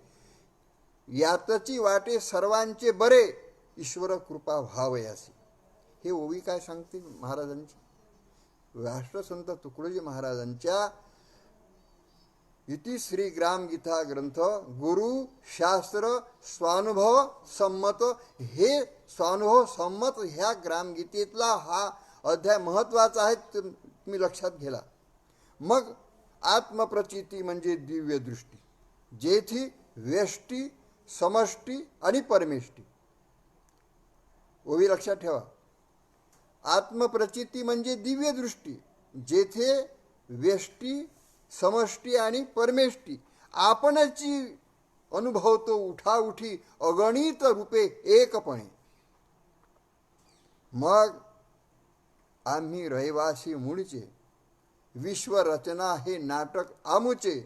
यातची वाटे सर्वांचे बरे, ईश्वर कृपा व्हावयासी. हे ओवी काय सांगते महाराजांची? राष्ट्रसंत तुकडोजी महाराजांच्या इति श्री ग्रामगीता ग्रंथ गुरु शास्त्र स्वानुभव संमत, हे स्वानुभव संमत ह्या ग्रामगीतेतला हा अध्याय महत्त्वाचा आहे, तुम्ही लक्षात घ्या. मग आत्मप्रचिती म्हणजे दिव्य दृष्टी, जेथी व्यष्टी समष्टी आणि परमेष्टी. ओवी लक्षात ठेवा. आत्मप्रचिती म्हणजे दिव्य दृष्टी, जेथे व्यष्टी समष्टी आणि परमेष्टी आपणची अनुभवतो उठाउठी अगणित रूपे एकपणे. मग आम्ही रहिवासी मूळचे, विश्वरचना हे नाटक आमुचे,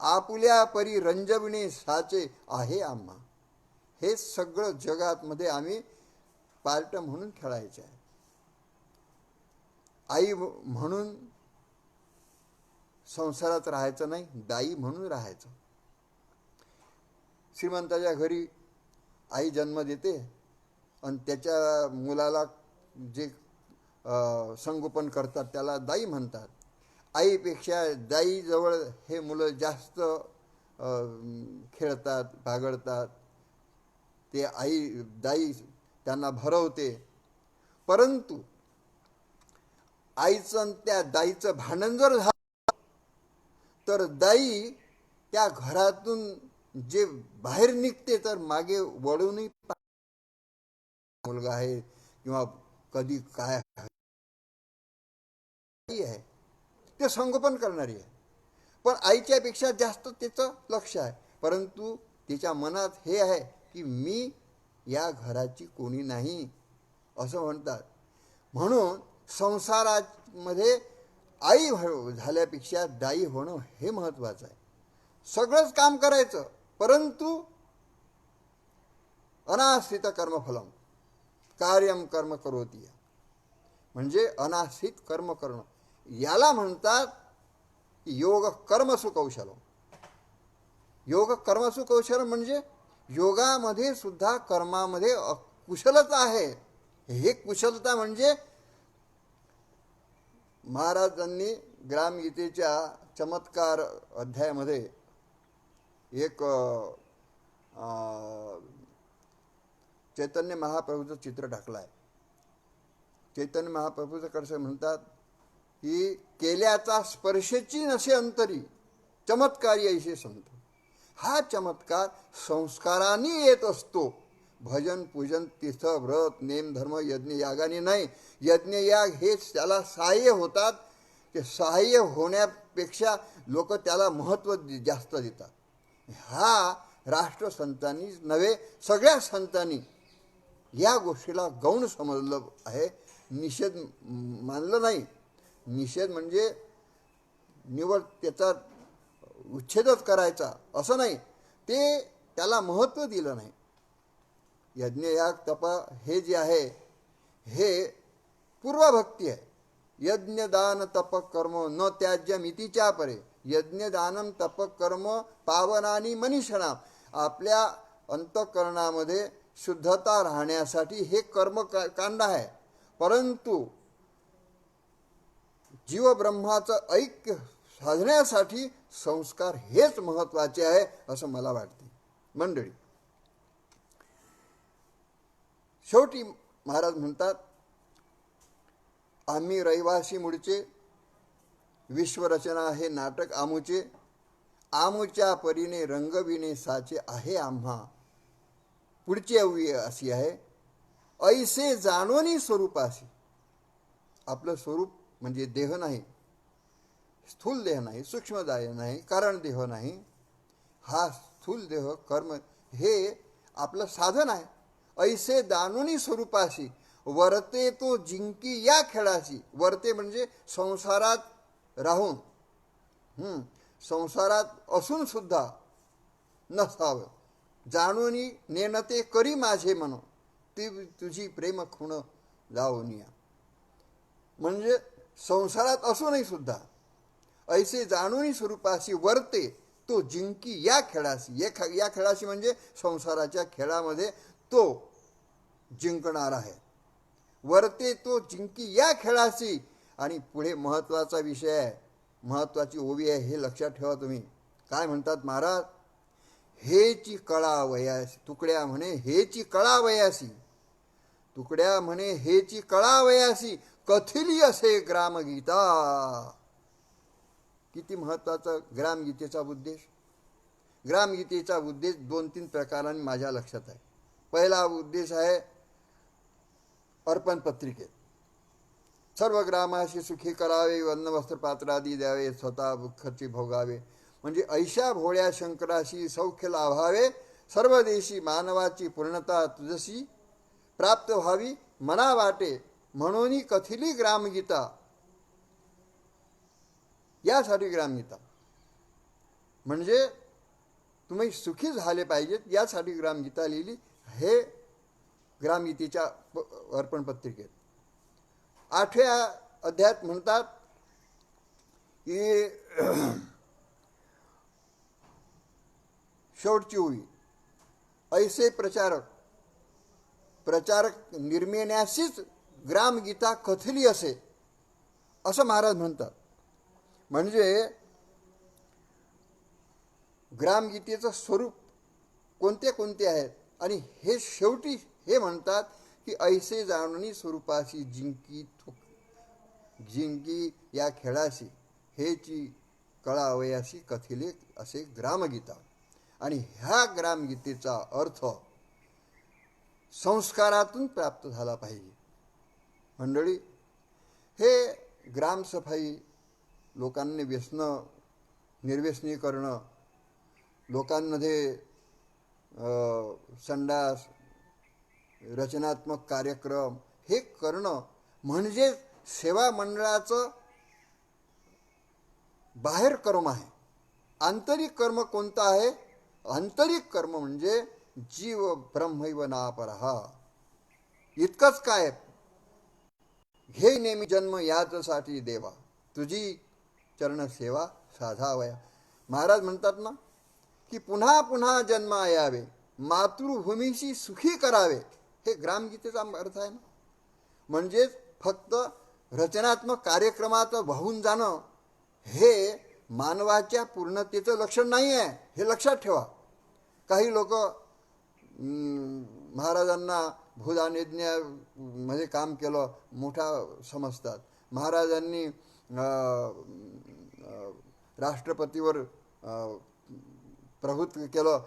आपुल्या परी रंजविणे साचे आहे आम्हा. हे सगळं जगात मध्ये आम्ही पार्ट म्हणून खेळायचे आहे. आई म्हणून संसारात राहायचं नाही, दाई म्हणून राहायचं. श्रीमंताच्या घरी आई जन्म देते आणि त्याच्या मुलाला जे संगोपन करतात त्याला दाई म्हणतात. आईपेक्षा दाईजवळ हे मुलं जास्त खेळतात, बागडतात. ते दाई त्यांना भरवते. परंतु आईचं आणि त्या दाईचं भांडण जर झालं तर दाई त्या घरातून जे बाहेर निघते तर मागे वळूनही मुलगा आहे किंवा कधी काय आहे ते संगोपन करणारी आहे. पण आईच्या पेक्षा जास्त त्याचं लक्ष आहे. परंतु तिच्या मनात हे आहे की मी या घराची कोणी नाही असं म्हणतात. म्हणून संसारामध्ये आई झाल्यापेक्षा दाई होणं हे महत्त्वाचं आहे. सगळंच काम करायचं, परंतु अनाश्रित कर्मफलम कार्यम कर्म करोती, म्हणजे अनाश्रित कर्म करणं. याला म्हणतात योग कर्मसु कौशलम. योग कर्मसु कौशलम म्हणजे योगामध्ये सुद्धा कर्मामध्ये कुशलता आहे. हे कुशलता म्हणजे महाराजांनी ग्रामगीतेच्या चमत्कार अध्यायामध्ये एक चैतन्य महाप्रभूचं चित्र टाकलं आहे. चैतन्य महाप्रभूचं कसं म्हणतात की केल्याचा स्पर्शेची नसे अंतरी चमत्कारी ऐसे संत. हा चमत्कार संस्काराने येत असतो. भजन पूजन तीर्थ व्रत नेम धर्म यज्ञ यागाने नाही. यज्ञ याग हेच त्याला सहाय्य होतात. ते सहाय्य होण्यापेक्षा लोक त्याला महत्त्व जास्त देतात. हा राष्ट्रसंतांनी नव्हे सगळ्या संतांनी या गोष्टीला गौण समजलं आहे. निषेध मानलं नाही. निषेध म्हणजे निवड त्याचा उच्छेदच करायचा असं नाही. ते त्याला महत्त्व दिलं नाही. यज्ञयाग तप हे जे आहे हे पूर्वभक्ती आहे. यज्ञ दान तप कर्म न त्याज्य मितीच्या परे. यज्ञ दानम तप कर्म पावनानी मनीषणाम. आपल्या अंतःकरणामध्ये शुद्धता राहण्यासाठी हे कर्मकांड आहे. परंतु जीवब्रह्माचं ऐक्य साधण्यासाठी संस्कार हेच महत्त्वाचे आहे असं मला वाटते. मंडळी, शेवटी महाराज म्हणतात आम्ही रहिवासी मूळचे, विश्वरचना हे नाटक आमुचे. आमुच्या परीने रंगविणे साचे आहे आम्हा. पुढची अवयी अशी आहे ऐसे जाणोनी स्वरूपाशी. आपलं स्वरूप म्हणजे देह नाही, स्थूल देह नाही, सूक्ष्म देह नाही, कारण देह नाही. हा स्थूल देह कर्म हे आपलं साधन आहे. ऐसे दानोनी स्वरूपाशी वर्ते तो जिंकी या खेळाशी. वर्ते म्हणजे संसारात राहून संसारात असून सुद्धा नसावं. जाणोनी नेणते करी माझे मन ती तुझी प्रेम खुण जाओनिया. म्हणजे संसारात असूनही सुद्धा ऐसे जाणोनी स्वरूपाशी वर्ते तो जिंकी या खेळाशी. या खेळाशी म्हणजे संसाराच्या खेळामध्ये तो जिंकणार आहे. वर्ते तो जिंकी या खेळाशी. आणि पुढे महत्त्वाचा विषय आहे, महत्त्वाची ओवी आहे, हे लक्षात ठेवा तुम्ही. काय म्हणतात महाराज? हेची कळा वयासी. तुकड्या म्हणे हेची कळा वयासी. तुकड्या म्हणे हेची कळा वयासी कथिली असे ग्रामगीता. किती महत्त्वाचा ग्रामगीतेचा उद्देश. ग्रामगीतेचा उद्देश 2-3 प्रकारांनी माझ्या लक्षात आहे. पहिला उद्देश आहे अर्पण पत्रिकेत सर्व ग्रामाशी सुखी करावे, अन्न वस्त्र पात्र आदी द्यावे, स्वतः खर्ची भोगावे. म्हणजे ऐशा भोळ्या शंकराशी सौख्य लाभावे. सर्व देशी मानवाची पूर्णता तुझशी प्राप्त व्हावी मना वाटे म्हणून कथिली ग्रामगीता. यासाठी ग्रामगीता म्हणजे तुम्ही सुखी झाले पाहिजेत यासाठी ग्रामगीता लिहिली. हे ग्रामगीतेच्या अर्पण पत्रिकेत 8व्या अध्यायात म्हणतात की शेवटची ओवी ऐसे प्रचारक निर्मिण्याशीच ग्रामगीता कथली असे असं महाराज म्हणतात. म्हणजे ग्रामगीतेचं स्वरूप कोणते कोणते आहेत. आणि हे शेवटी हे म्हणतात की ऐसे जाणणी स्वरूपाशी जिंकी या खेळाशी हेची कळा वयाशी कथिले असे ग्रामगीता. आणि ह्या ग्रामगीतेचा अर्थ संस्कारातून प्राप्त झाला पाहिजे. मंडळी, हे ग्रामसफाई, लोकांनी निर्व्यसनी करणं, लोकांमध्ये संडास, रचनात्मक कार्यक्रम हे करणं म्हणजे सेवा मंडळाचं बाहेर कर्म आहे. आंतरिक कर्म कोणतं आहे? आंतरिक कर्म म्हणजे जीव ब्रह्मैव नापरहा. इतकंच काय, घे नेहमी जन्म याचसाठी देवा, तुझी चरणसेवा साधावया. महाराज म्हणतात ना की पुन्हा पुन्हा जन्म यावे, मातृभूमीशी सुखी करावे, हे ग्रामगीतेचा अर्थ आहे ना. म्हणजेच फक्त रचनात्मक कार्यक्रमात वाहून जाणं हे मानवाच्या पूर्णतेचं लक्षण नाही आहे, हे लक्षात ठेवा. काही लोक महाराजांना भूदान यज्ञामध्ये काम केलं मोठा समजतात. महाराजांनी राष्ट्रपतीवर प्रभुत्व केलं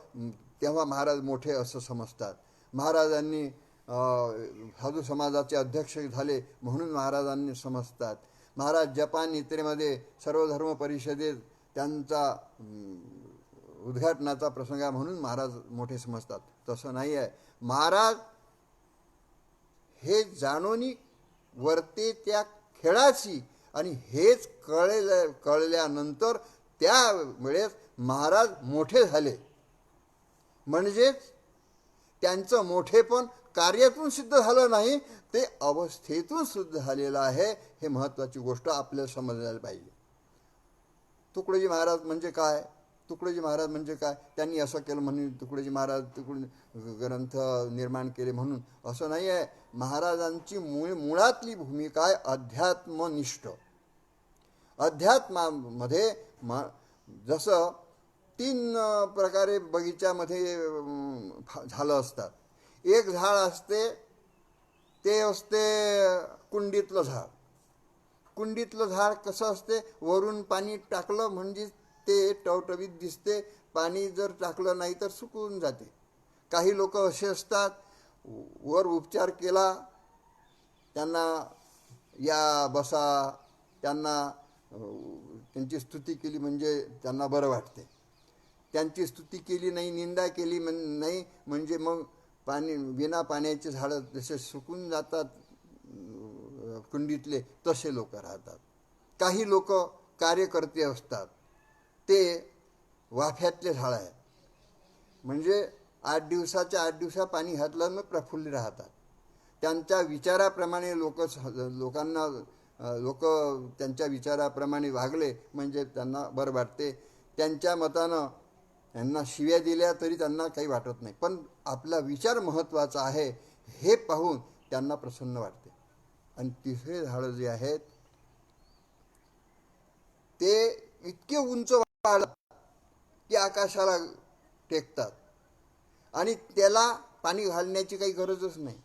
तेव्हा महाराज मोठे असं समजतात. महाराजांनी साधू समाजाचे अध्यक्ष झाले म्हणून महाराजांनी समजतात. महाराज जपान इतरेमध्ये सर्वधर्म परिषदेत त्यांचा उद्घाटनाचा प्रसंग आहे म्हणून महाराज मोठे समजतात. तसं नाही आहे. महाराज हे जाणोनी वर्ते त्या खेळाची आणि हेच कळल्यानंतर त्यावेळेस महाराज मोठे झाले. म्हणजेच त्यांचं मोठेपण कार्यातून सिद्ध झालं नाही, ते अवस्थेतून सिद्ध झालेलं आहे. हे महत्त्वाची गोष्ट आपल्याला समजायला पाहिजे. तुकडोजी महाराज म्हणजे काय? तुकडोजी महाराज म्हणजे काय? त्यांनी असं केलं म्हणून तुकडोजी महाराज ग्रंथ निर्माण केले म्हणून असं नाही आहे. महाराजांची मुळातली भूमिका आहे अध्यात्मनिष्ठ. अध्यात्मामध्ये जसं 3 प्रकारे बगीच्यामध्ये झालं असतात. एक झाड असते ते असते कुंडीतलं झाड. कुंडीतलं झाड कसं असते, वरून पाणी टाकलं म्हणजे ते टवटवीत दिसते, पाणी जर टाकलं नाही तर सुकून जाते. काही लोक असे असतात, वर उपचार केला, त्यांना या बसा, त्यांना त्यांची स्तुती केली म्हणजे त्यांना बरं वाटते. त्यांची स्तुती केली नाही, निंदा केली नाही म्हणजे मग बिना पाण्याचे झाडं जसे सुकून जातात कुंडीतले तसे लोक राहतात. काही लोक कार्यकर्ते असतात, ते वाफ्यातले झाड आहेत. म्हणजे 8 दिवसाच्या 8 दिवसा पाणी घातलं मग प्रफुल्ल राहतात. त्यांच्या विचाराप्रमाणे लोक त्यांच्या विचाराप्रमाणे वागले म्हणजे त्यांना बरं वाटते. त्यांच्या मतानं त्यांना शिव्या दिल्या तरी त्यांना काही वाटत नाही, पण आपला विचार महत्त्वाचा आहे हे पाहून त्यांना प्रसन्न वाटते. आणि तिसरे झाडं जे आहेत ते इतके उंच वाढतात की आकाशाला टेकतात आणि त्याला पाणी घालण्याची काही गरजच नाही.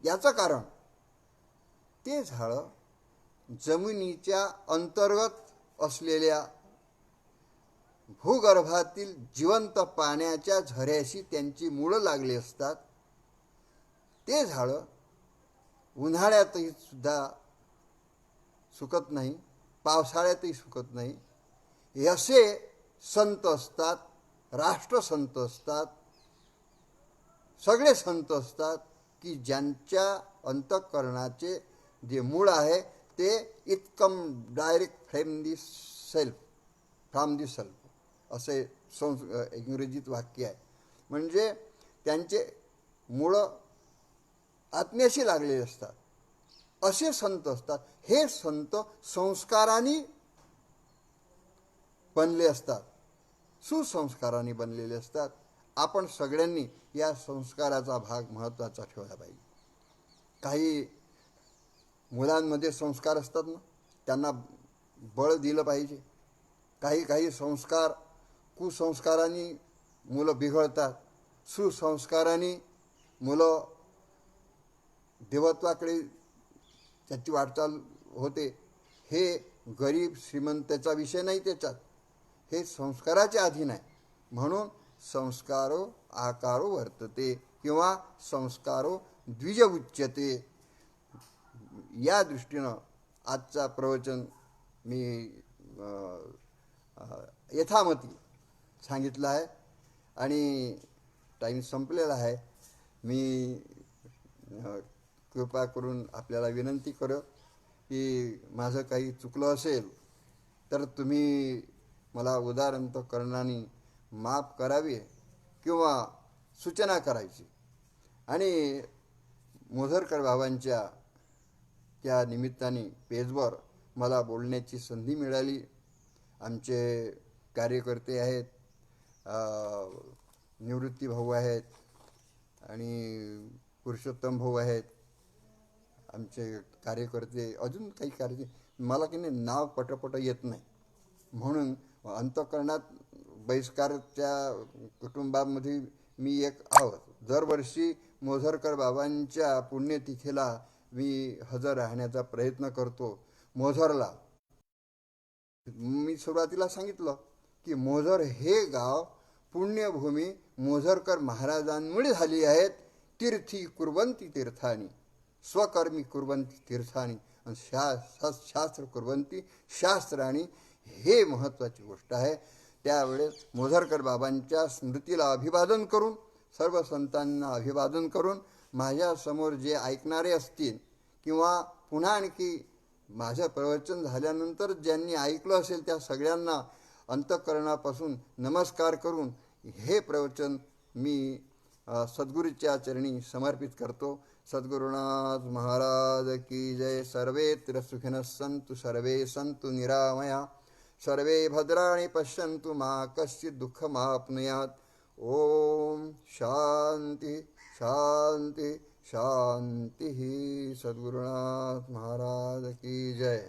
याचं कारण ते झाडं जमिनीच्या अंतर्गत असलेल्या भूगर्भातील जिवंत पाण्याच्या झऱ्याशी त्यांची मुळं लागली असतात. ते झाडं उन्हाळ्यातही सुद्धा सुकत नाही, पावसाळ्यातही सुकत नाही. हे असे संत असतात, राष्ट्रसंत असतात, सगळे संत असतात की ज्यांच्या अंतःकरणाचे जे मूळ आहे ते it come direct from the self असे इंग्रजीत वाक्य आहे. म्हणजे त्यांचे मुळं आत्म्याशी लागलेले असतात, असे संत असतात. हे संत संस्कारांनी बनले असतात, सुसंस्कारांनी बनलेले असतात. आपण सगळ्यांनी या संस्काराचा भाग महत्त्वाचा ठेवला पाहिजे. काही मुलांमध्ये संस्कार असतात ना, त्यांना बळ दिलं पाहिजे. काही संस्कार कुसंस्कारांनी मुलं बिघडतात, सुसंस्कारांनी मुलं देवत्वाकडे त्याची वाटचाल होते. हे गरीब श्रीमंताचा विषय नाही त्याच्यात, हे संस्काराच्या अधीन आहे. म्हणून संस्कारो आकारो वर्तते किंवा संस्कारो द्विज उच्यते. या दृष्टीनं आजचा प्रवचन मी यथामती सांगितलं आहे आणि टाईम संपलेला आहे. मी कृपा करून आपल्याला विनंती करू की माझं काही चुकलं असेल तर तुम्ही मला उदारंतकरणाने माफ करावे किंवा सूचना करायची. आणि मोझरकर बाबांच्या त्या निमित्ताने पेजवर मला बोलण्याची संधी मिळाली. आमचे कार्यकर्ते आहेत, निवृत्ती भाऊ आहेत आणि पुरुषोत्तम भाऊ आहेत, आमचे कार्यकर्ते, अजून काही कार्य, मला की नाही नाव पटपट येत नाही, म्हणून अंतःकरणात बहिष्कारच्या कुटुंबामध्ये मी एक आहोत. दरवर्षी मोझरकर बाबांच्या पुण्यतिथीला मी हजर राहण्याचा प्रयत्न करतो. मोझरला मी सुरुवातीला सांगितलं की मोझर हे गाव पुण्यभूमी मोझरकर महाराजांमुळे झाली आहेत. तीर्थी कुर्वंती तीर्थानी, स्वकर्मी कुर्वंती तीर्थानी, आणि शास्त्र कुर्वंती शास्त्राणी. हे महत्त्वाची गोष्ट आहे. त्यावेळेस मोझरकर बाबांच्या स्मृतीला अभिवादन करून, सर्व संतांना अभिवादन करून, माझ्यासमोर जे ऐकणारे असतील किंवा पुन्हा आणखी माझं प्रवचन झाल्यानंतर ज्यांनी ऐकलं असेल त्या सगळ्यांना अंतःकरणापासून नमस्कार करून हे प्रवचन मी सद्गुरूच्या चरणी समर्पित करतो. सद्गुरुनाथ महाराज की जय. सर्वेत्र सुखिनः सन्तु, सर्वे सन्तु निरामया, सर्वे भद्राणि पश्यन्तु, मा कश्चित् दुःखमाप्नुयात्. ओम शांति शांति शांति. सद्गुरुनाथ महाराज की जय.